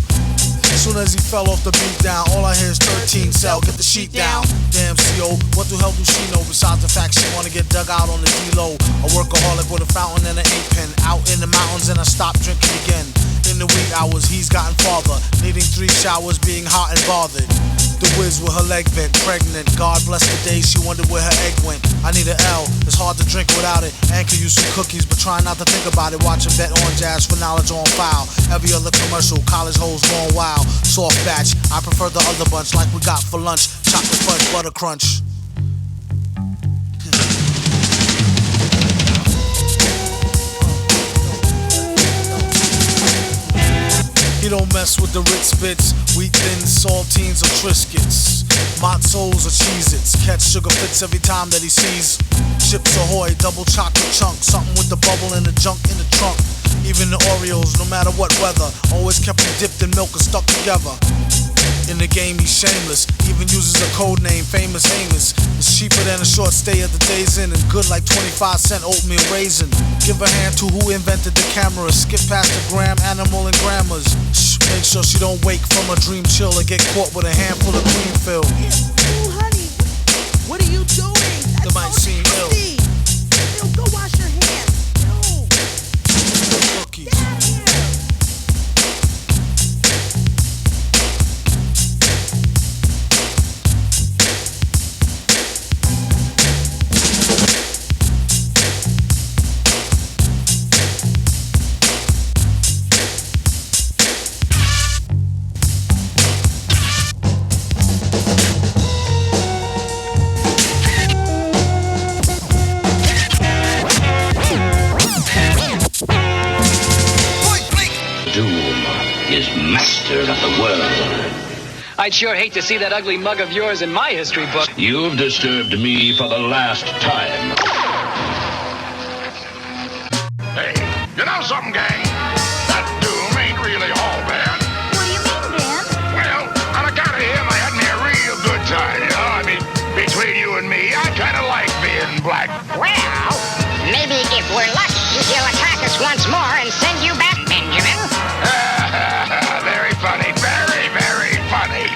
As soon as he fell off the beat down, all I hear is 13 cell, get the sheet down. Damn CO, what the hell do she know besides the fact she wanna get dug out on the D-Low? A workaholic with a fountain and an ink pen. Out in the mountains and I stopped drinking again. In the wee hours, he's gotten farther, needing 3 showers, being hot and bothered. The whiz with her leg bent, pregnant. God bless the day she wondered where her egg went. I need an L, it's hard to drink without it. And could use some cookies, but try not to think about it. Watch a bet on jazz for knowledge on file. Every other commercial, college hoes going wild. Soft batch, I prefer the other bunch like we got for lunch. Chocolate fudge, butter crunch. He don't mess with the Ritz bits, wheat thins, saltines, or Triscuits, matzos or Cheez-Its. Catch sugar fits every time that he sees Chips Ahoy, double chocolate chunk, something with the bubble and the junk in the trunk. Even the Oreos, no matter what weather, always kept them dipped in milk and stuck together. In the game he's shameless, even uses a code name, Famous Amos. It's cheaper than a short stay at the Days Inn and good like 25-cent oatmeal raisin. Give a hand to who invented the camera, skip past the gram, animal and grammars. Shh, make sure she don't wake from a dream chill or get caught with a handful of cream fill. Ooh, honey, what are you doing? That might seem ill. Ew, go wash your hands. No. Cookies. Get out of here. Master of the world. I'd sure hate to see that ugly mug of yours in my history book. You've disturbed me for the last time. Hey, you know something, gang? That doom ain't really all bad. What do you mean, Dan? Well, on account of him, I had me a real good time, you know? I mean, between you and me, I kind of like being black. Well, maybe if we're lucky, he'll attack us once more and send you back, Benjamin. Very funny, very, very funny.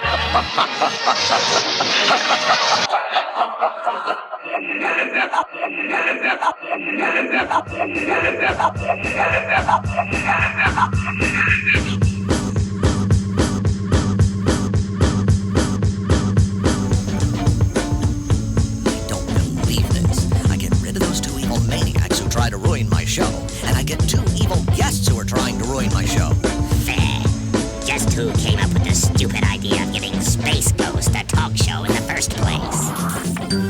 Don't believe this. I get rid of those 2 evil maniacs who try to ruin my show, and I get 2 evil guests who are trying to ruin my show. Just who came up with the stupid idea of giving Space Ghost a talk show in the first place?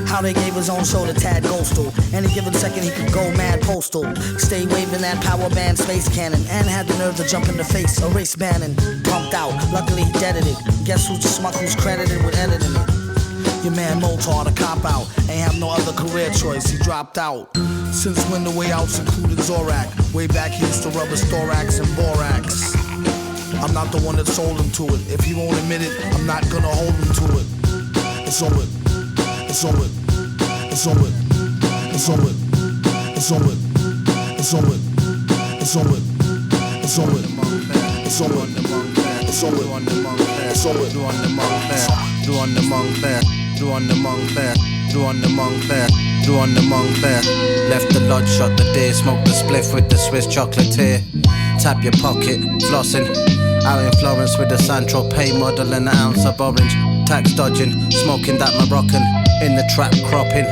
How they gave his own show to Tad Ghostal. Any given second he could go mad postal. Stay waving that power band space cannon. And had the nerve to jump in the face, erase Bannon. Pumped out, luckily he deaded it. Guess who's the schmuck who's credited with editing it? Your man Motar, the cop out. Ain't have no other career choice, he dropped out. Since when the way outs included Zorak. Way back he used to rub his thorax and borax. I'm not the one that sold him to it. If he won't admit it, I'm not gonna hold him to it. It's on it. It's on it. It's on it. It's on it. It's on it. It's on it. It's on it. It's on it. It's on it. It's on it. It's on it. Du on the monk there. Du on the monk there. Du on the monk there. Du on the monk there. Du on the monk there. Left the lodge, shot the deer, smoked the spliff with the Swiss chocolatier. Tap your pocket, flossing. Out in Florence with the Saint-Tropez model and an ounce of orange. Tax dodging, smoking that Moroccan. In the trap cropping,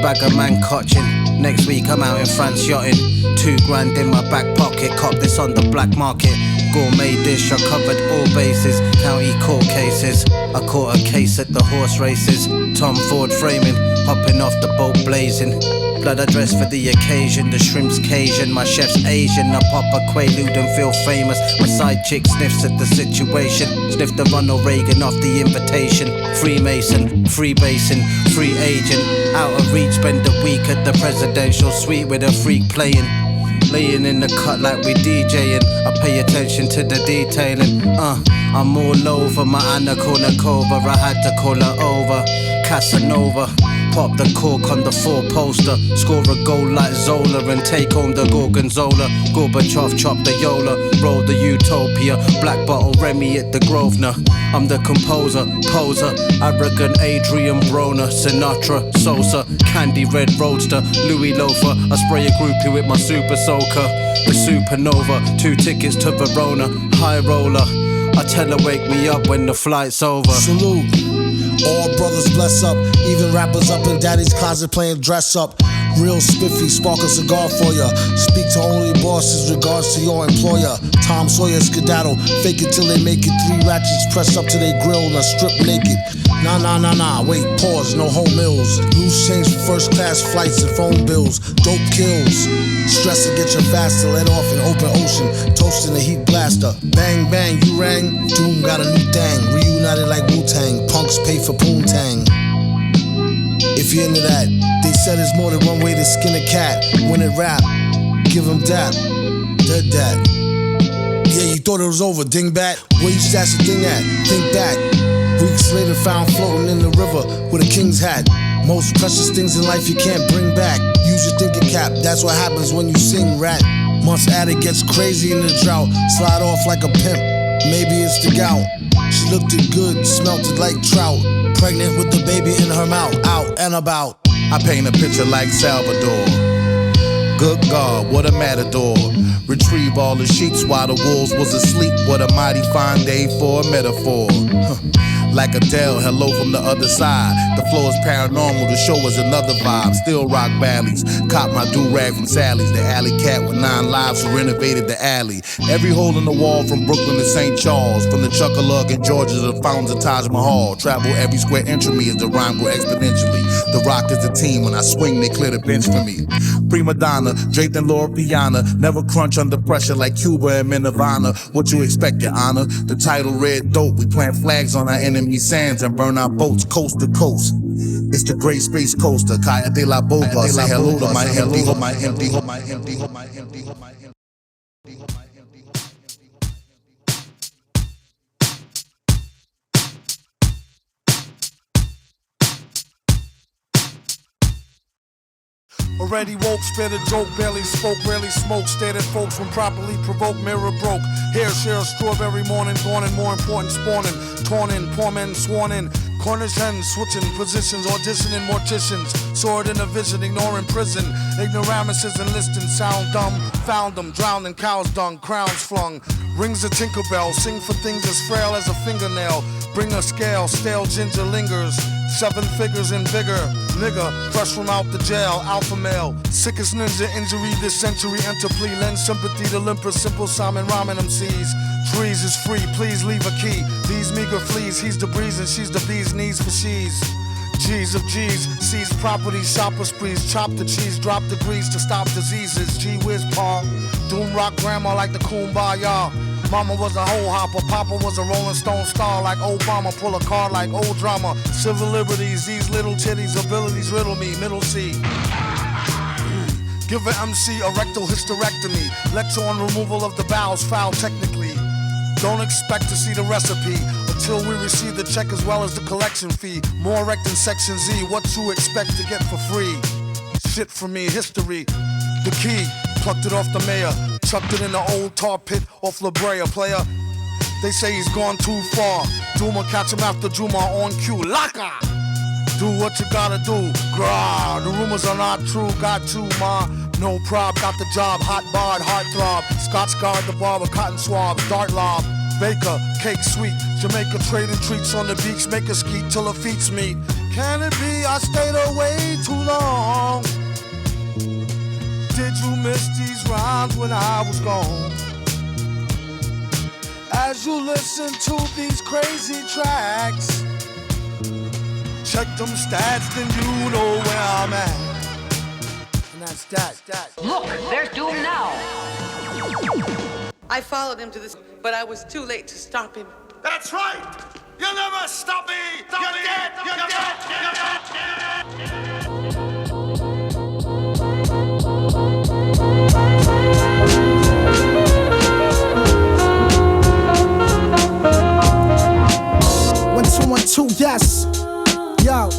bag of man cotching. Next week I'm out in France yachting. 2 grand in my back pocket, cop this on the black market. Gourmet dish, I covered all bases. County court cases, I caught a case at the horse races. Tom Ford framing, hopping off the boat blazing. Blood I dress for the occasion, the shrimp's Cajun, my chef's Asian. I pop a Quaalude and feel famous. My side chick sniffs at the situation. Sniff the Ronald Reagan off the invitation. Freemason, freebasin, free agent. Out of reach, spend a week at the presidential suite with a freak playing. Laying in the cut like we DJing. I pay attention to the detailing. I'm all over my Anna Kournikova. I had to call her over. Casanova. Pop the cork on the 4-poster. Score a goal like Zola and take home the Gorgonzola. Gorbachev chop the Yola. Roll the Utopia. Black bottle Remy at the Grosvenor. I'm the composer, poser. Arrogant Adrian Broner. Sinatra, Sosa. Candy Red Roadster. Louis Loafer. I spray a groupie with my super soaker. The supernova. 2 tickets to Verona. High roller. I tell her wake me up when the flight's over. Salute. All brothers bless up. Even rappers up in daddy's closet playing dress up. Real spiffy, spark a cigar for ya. Speak to only bosses, regards to your employer. Tom Sawyer skedaddle, fake it till they make it. 3 ratchets press up to their grill and strip naked. Nah, wait, pause, no home meals. Loose change for first class flights and phone bills. Dope kills. Stress to get your faster, let off in open ocean. Toasting the heat blaster. Bang, bang, you rang. Doom got a new thing. Reunited like Wu-Tang. Punks pay for Poontang. If you're into that, they said there's more than one way to skin a cat. When it rap, give him dap. Dead dat. Yeah, you thought it was over, dingbat. Where you stash the thing at? Think back. Weeks later found floating in the river with a king's hat. Most precious things in life you can't bring back. Use your thinking cap, that's what happens when you sing rat. Months at it gets crazy in the drought. Slide off like a pimp, maybe it's the gout. She looked it good, smelt it like trout. Pregnant with the baby in her mouth, out and about. I paint a picture like Salvador. Good God, what a matador. Retrieve all the sheets while the wolves was asleep. What a mighty fine day for a metaphor. Like Adele, hello from the other side. The floor is paranormal, the show is another vibe. Still rock valleys, cop my do-rag from Sally's. The alley cat with 9 lives who renovated the alley. Every hole in the wall from Brooklyn to St. Charles. From the Chuckalug in Georgia to the fountains of Taj Mahal. Travel every square inch of me as the rhyme grow exponentially. The Rock is the team, when I swing they clear the bench for me. Prima donna, draped in Laura Piana. Never crunch under pressure like Cuba and Nirvana. What you expect, your honor? The title Red Dope, we plant flags on our enemy sands and burn our boats coast to coast. It's the Great Space Coaster, Kaya de la Boba. Say hello to my empty, my empty, my empty, my empty, my empty. Already woke, spit a joke, barely spoke, rarely smoked, stared at folks when properly provoked, mirror broke. Hair share a strawberry morning, gone and more important spawning. Torn in, poor men sworn in. Cornish hens switching positions, auditioning morticians. Saw it in a vision, ignoring prison. Ignoramuses enlisting, sound dumb. Found them, drowned in cow's dung, crowns flung. Rings a Tinkerbell, sing for things as frail as a fingernail. Bring a scale, stale ginger lingers. 7 figures and bigger, nigga, fresh from out the jail, alpha male. Sickest ninja injury this century, enter plea, lend sympathy to limper, simple Simon rhyming MCs. Trees is free, please leave a key. These meager fleas, he's the breeze and she's the bee's knees for she's. G's of G's, seize property, shopper sprees, chop the cheese, drop the grease to stop diseases. Gee whiz, pa, doom rock grandma like the Kumbaya. Mama was a hoe hopper, Papa was a Rolling Stone star like Obama. Pull a card like old drama. Civil liberties, these little titties, abilities riddle me, middle C. Give an MC a rectal hysterectomy. Lecture on removal of the bowels, foul technically. Don't expect to see the recipe until we receive the check as well as the collection fee. More wrecked in Section Z, what you expect to get for free? Shit for me, history. The key, plucked it off the mayor. Chucked it in the old tar pit off La Brea, player. They say he's gone too far. Duma catch him after Juma on cue. Laka! Do what you gotta do. Grah, the rumors are not true. Got to, ma. No prob, got the job. Hot barred, heart throb. Scotch guard, the barber, cotton swab. Dart lob. Baker, cake sweet. Jamaica trading treats on the beach. Make a skeet till her feet meet. Can it be I stayed away too long? Did you miss these rhymes when I was gone? As you listen to these crazy tracks, check them stats, then you know where I'm at. that's that. Look, there's doom now. I followed him to this, but I was too late to stop him. That's right! You'll never stop me! You're dead! You're dead! You're dead! One, two, yes. Yo.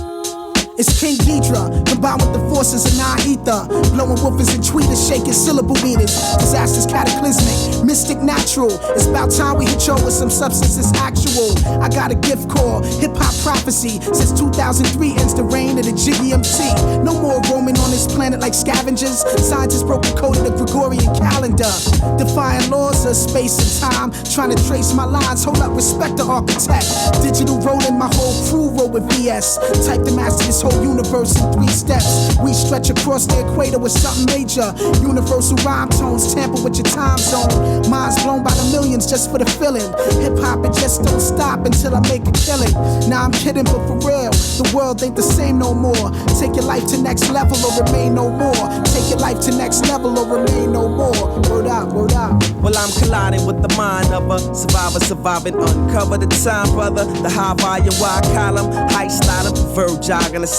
It's King Geedorah, combined with the forces of non-ether. Blowing woofers and tweeters, shaking syllable meters. Disasters cataclysmic, mystic natural. It's about time we hit y'all with some substances actual. I got a gift called hip-hop prophecy. Since 2003 ends the reign of the Jiggy MC. No more roaming on this planet like scavengers. Scientists broke the code of the Gregorian calendar. Defying laws of space and time. Trying to trace my lines, hold up, respect the architect. Digital rolling, my whole crew roll with VS. Type to master this whole universe in 3 steps. We stretch across the equator with something major. Universal rhyme tones tamper with your time zone. Minds blown by the millions just for the feeling. Hip hop, it just don't stop until I make a killing. Nah, I'm kidding, but for real, the world ain't the same no more. Take your life to next level or remain no more. Take your life to next level or remain no more. Word up, word up. Well, I'm colliding with the mind of a survivor, surviving, uncover the time, brother. The high volume, wide column, high slide up, verb jogging aside.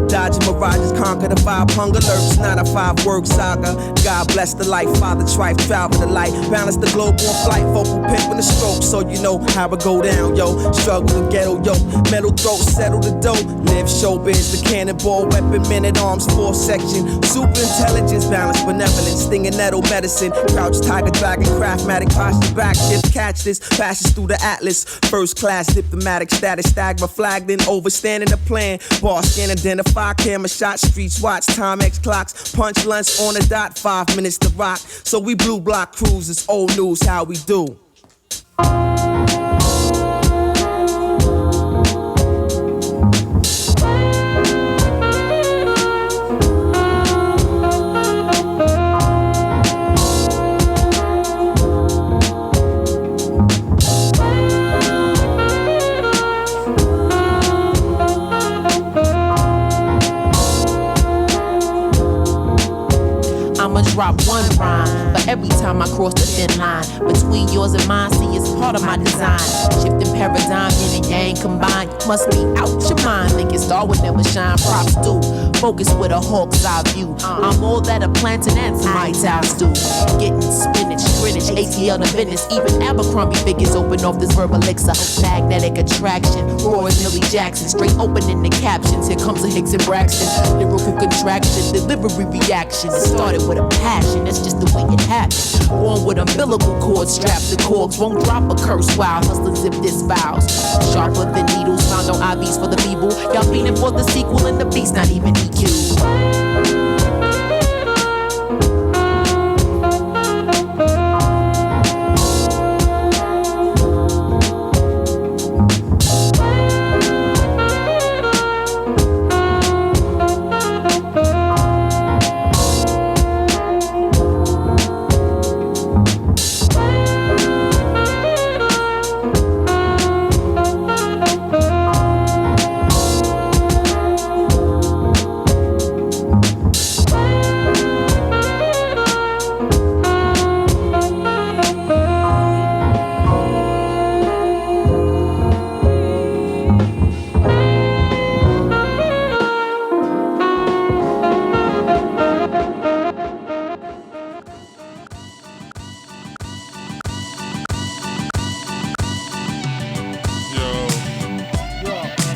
Dodging mirages, conquer the vibe, hunger lurks, not a 5-word saga. God bless the life, Father Trife, travel the light. Balance the globe on flight, vocal pimp in the stroke, so you know how it go down, yo. Struggle the ghetto, yo. Metal throat, settle the dough. Live showbiz, the cannonball, weapon, men at arms, 4 section. Super intelligence, balance, benevolence, stinging nettle medicine. Crouch, tiger, dragon, craftmatic, posture, back shift, catch this, passes through the atlas. First class, diplomatic status, stagger, flagged in, overstanding the plan. Boss, scan, identify, camera shot, streets watch, time X clocks, punch lunch on the dot, 5 minutes to rock. So we blue block crews, it's old news, how we do. Drop one rhyme, but every time I cross the thin line between yours and mine, see it's part of my design. Shifting paradigm, yin and yang combined. You must be out your mind, thinking star would never shine. Props do, focus with a hawk's eye view. I'm all that a plantain and some White House do. Getting spinach, Greenwich, ATL to Venice. Even Abercrombie figures open off this verb elixir. Magnetic attraction, Roy Millie Jackson. Straight opening the captions. Here comes a Hicks and Braxton. Lyrical contraction, delivery reaction. It started with a passion, that's just the way it happens. Born with umbilical cords strapped to cords, won't drop a curse while hustling zip this vows. Sharper than needles, found no IVs for the feeble. Y'all fiending for the sequel and the beast not even EQ.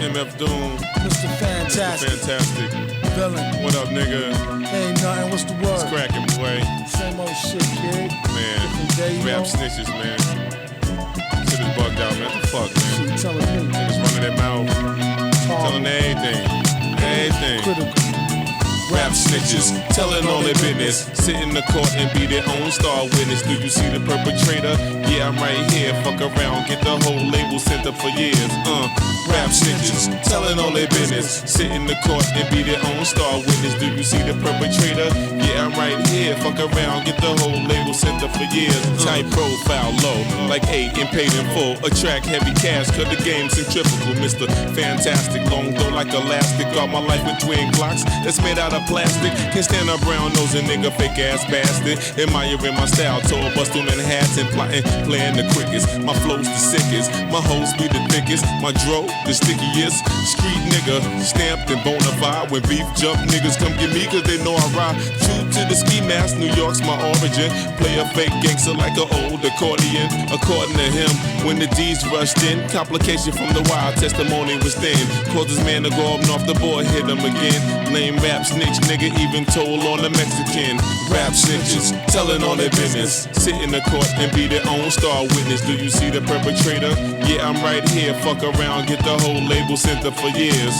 MF Doom. Mr. Fantastic. Fantastic. Villain. What up, nigga? Ain't nothing. What's the word? It's cracking, boy. Same old shit, kid. Man. Day, rap snitches, man. Shit is bugged out, man. What the fuck, man? Shit, you telling me. Niggas running their mouth. Telling everything. Everything. Critical. Rap snitches, telling all their business. Sit in the court and be their own star witness. Do you see the perpetrator? Yeah, I'm right here. Fuck around, get the whole label sent up for years. Rap snitches, telling all their business. Sit in the court and be their own star witness. Do you see the perpetrator? Yeah, I'm right here. Fuck around, get the whole label sent up for years. Tight profile, low, like 8 and paid in full. Attract heavy cash, cause the game's centrifugal. Mr. Fantastic, long though like elastic. All my life with twin Glocks that's made out of plastic. Can't stand a brown nosing nigga, fake ass bastard. Admiring my style, tour bust through Manhattan, plotting, playing the quickest. My flow's the sickest, my hoes be the thickest. My dro, the stickiest. Street nigga, stamped and bona fide. When beef jump, niggas come get me cause they know I ride. True to the ski mask, New York's my origin. Play a fake gangster like an old accordion. According to him, when the D's rushed in, complication from the wild testimony was thin. Caused this man to go up north the boy, hit him again. Lame rap snitch nigga, even told on the Mexican. Rap snitches, telling all their business. Sit in the court and be their own star witness. Do you see the perpetrator? Yeah, I'm right here. Fuck around, get the whole label sent up for years.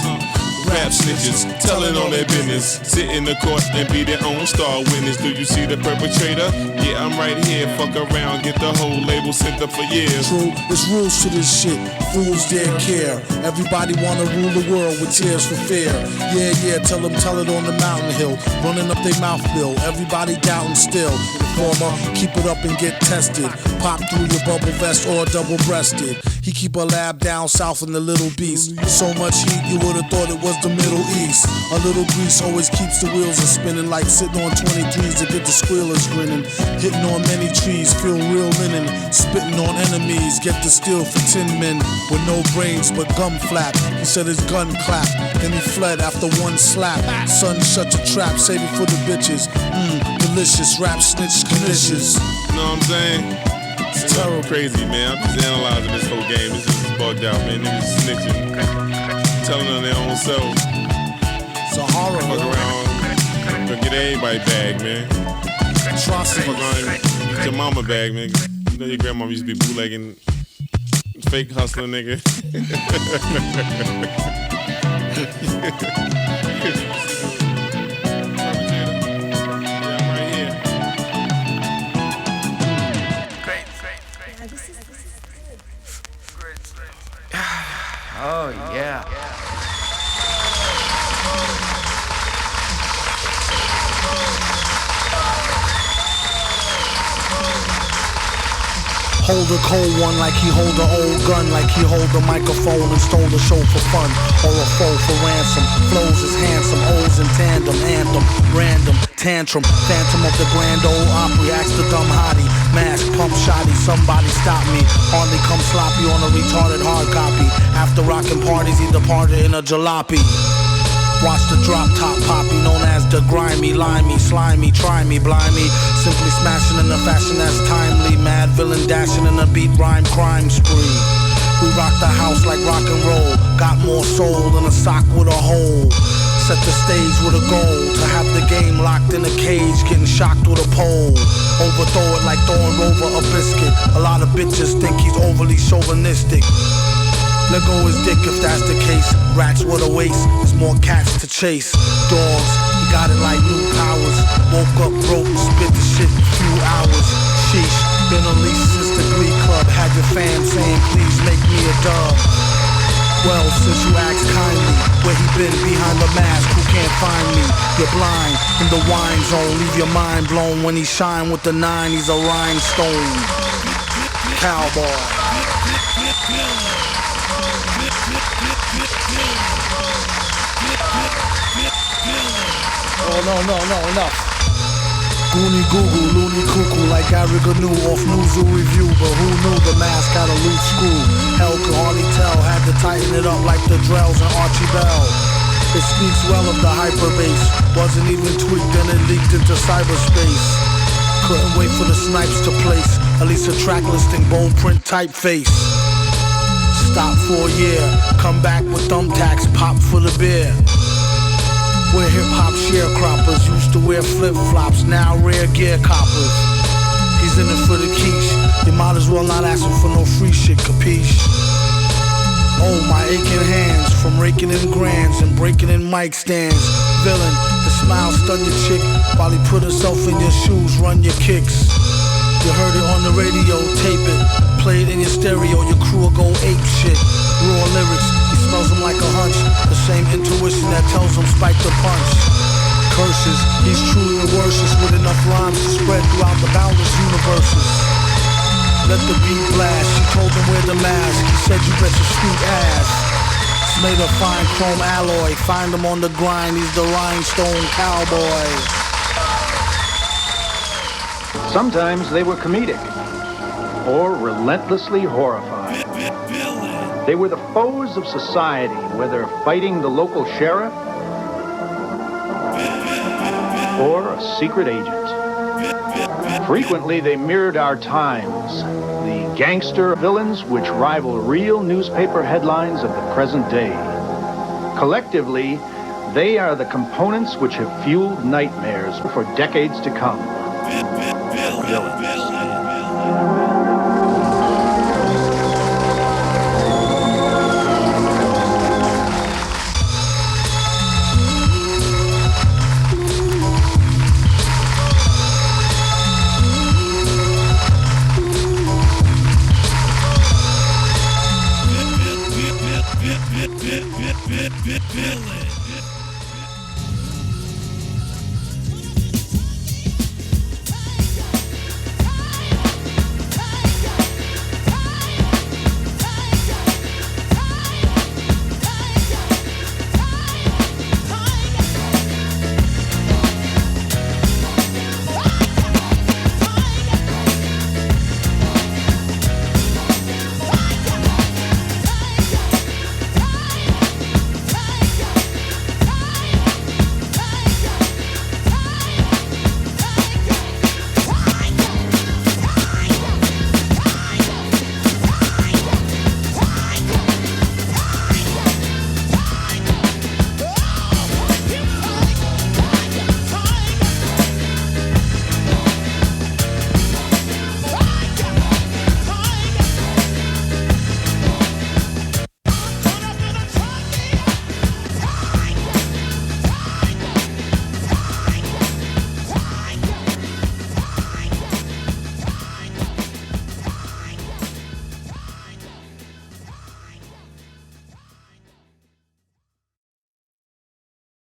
Rap snitches, telling all their business. Sit in the court and be their own star witness. Do you see the perpetrator? Yeah, I'm right here. Fuck around, get the whole label sent up for years. True, there's rules to this shit. Fools dare care. Everybody wanna rule the world with tears for fear. Yeah, tell it on the mountain hill. Running up their mouth bill. Everybody doubting still. Informer, keep it up and get tested. Pop through your bubble vest or double-breasted. He keep a lab down south in the Little Beast. So much heat you would've thought it was the Middle East. A little grease always keeps the wheels a spinning, like sitting on 23s to get the squealers grinning. Hitting on many trees, feel real linen. Spitting on enemies, get the steel for 10 men with no brains but gum flap. He said his gun clapped, then he fled after one slap. Son, shut your trap, save it for the bitches. Delicious, rap snitch conditions. You know what I'm saying? It's terrible, crazy, man. I'm just analyzing this whole game. This is bugged out, man. Niggas snitching, telling on their own self. It's a horror. Fuck around, gonna get everybody bag, man. Trust me. Fuck around, get your mama bag, man. You know your grandmama used to be bootlegging, fake hustling, nigga. Oh, yeah. Hold a cold one like he hold an old gun, like he hold a microphone and stole the show for fun, or a foe for ransom. Flows is handsome, O's in tandem, anthem, random, tantrum, phantom of the Grand Ole Opry. Ask the dumb hottie, mask, pump shotty, somebody stop me. Hardly come sloppy on a retarded hard copy. After rockin' parties, he departed in a jalopy. Watch the drop top poppy, known as the grimy, limey, slimy, try me, blimey. Simply smashing in a fashion that's timely. Mad villain dashing in a beat rhyme crime spree. We rock the house like rock and roll. Got more soul than a sock with a hole. Set the stage with a goal to have the game locked in a cage, getting shocked with a pole. Overthrow it like throwing over a biscuit. A lot of bitches think he's overly chauvinistic. Let go his dick if that's the case. Rats with a waist, there's more cats to chase. Dogs, he got it like new powers. Woke up broke, spit the shit in a few hours. Sheesh, been unleashed since the Glee Club. Had your fam saying please make me a dub. Well, since you asked kindly, where he been behind the mask, who can't find me? You're blind in the wine zone, leave your mind blown. When he shine with the 9, he's a rhinestone cowboy. Oh, no, enough. Goonie Google, loony cuckoo like Ariga knew off Newsoo Review. But who knew the mask had a loose screw? Hell could hardly tell, had to tighten it up like the Drells and Archie Bell. It speaks well of the hyperbase. Wasn't even tweaked and it leaked into cyberspace. Couldn't wait for the snipes to place at least a track listing, bone print typeface. Stop for a year, come back with thumbtacks, pop for the beer. We're hip-hop sharecroppers, used to wear flip-flops, now rare gear coppers. He's in it for the quiche, you might as well not ask him for no free shit, capiche? Oh, my aching hands, from raking in grands and breaking in mic stands. Villain, the smile stun your chick, while he put himself in your shoes, run your kicks. You heard it on the radio, tape it, play it in your stereo, your crew will go ape shit. Raw lyrics, he tells him spike the punch. Curses, he's truly a worship with enough rhymes to spread throughout the boundless universes. Let the beat blast, she told him wear the mask. He said you bet your sweet ass. It's made of fine chrome alloy. Find him on the grind, he's the rhinestone cowboy. Sometimes they were comedic or relentlessly horrifying. They were the foes of society, whether fighting the local sheriff or a secret agent. Frequently, they mirrored our times, the gangster villains which rival real newspaper headlines of the present day. Collectively, they are the components which have fueled nightmares for decades to come. Villains. Villain.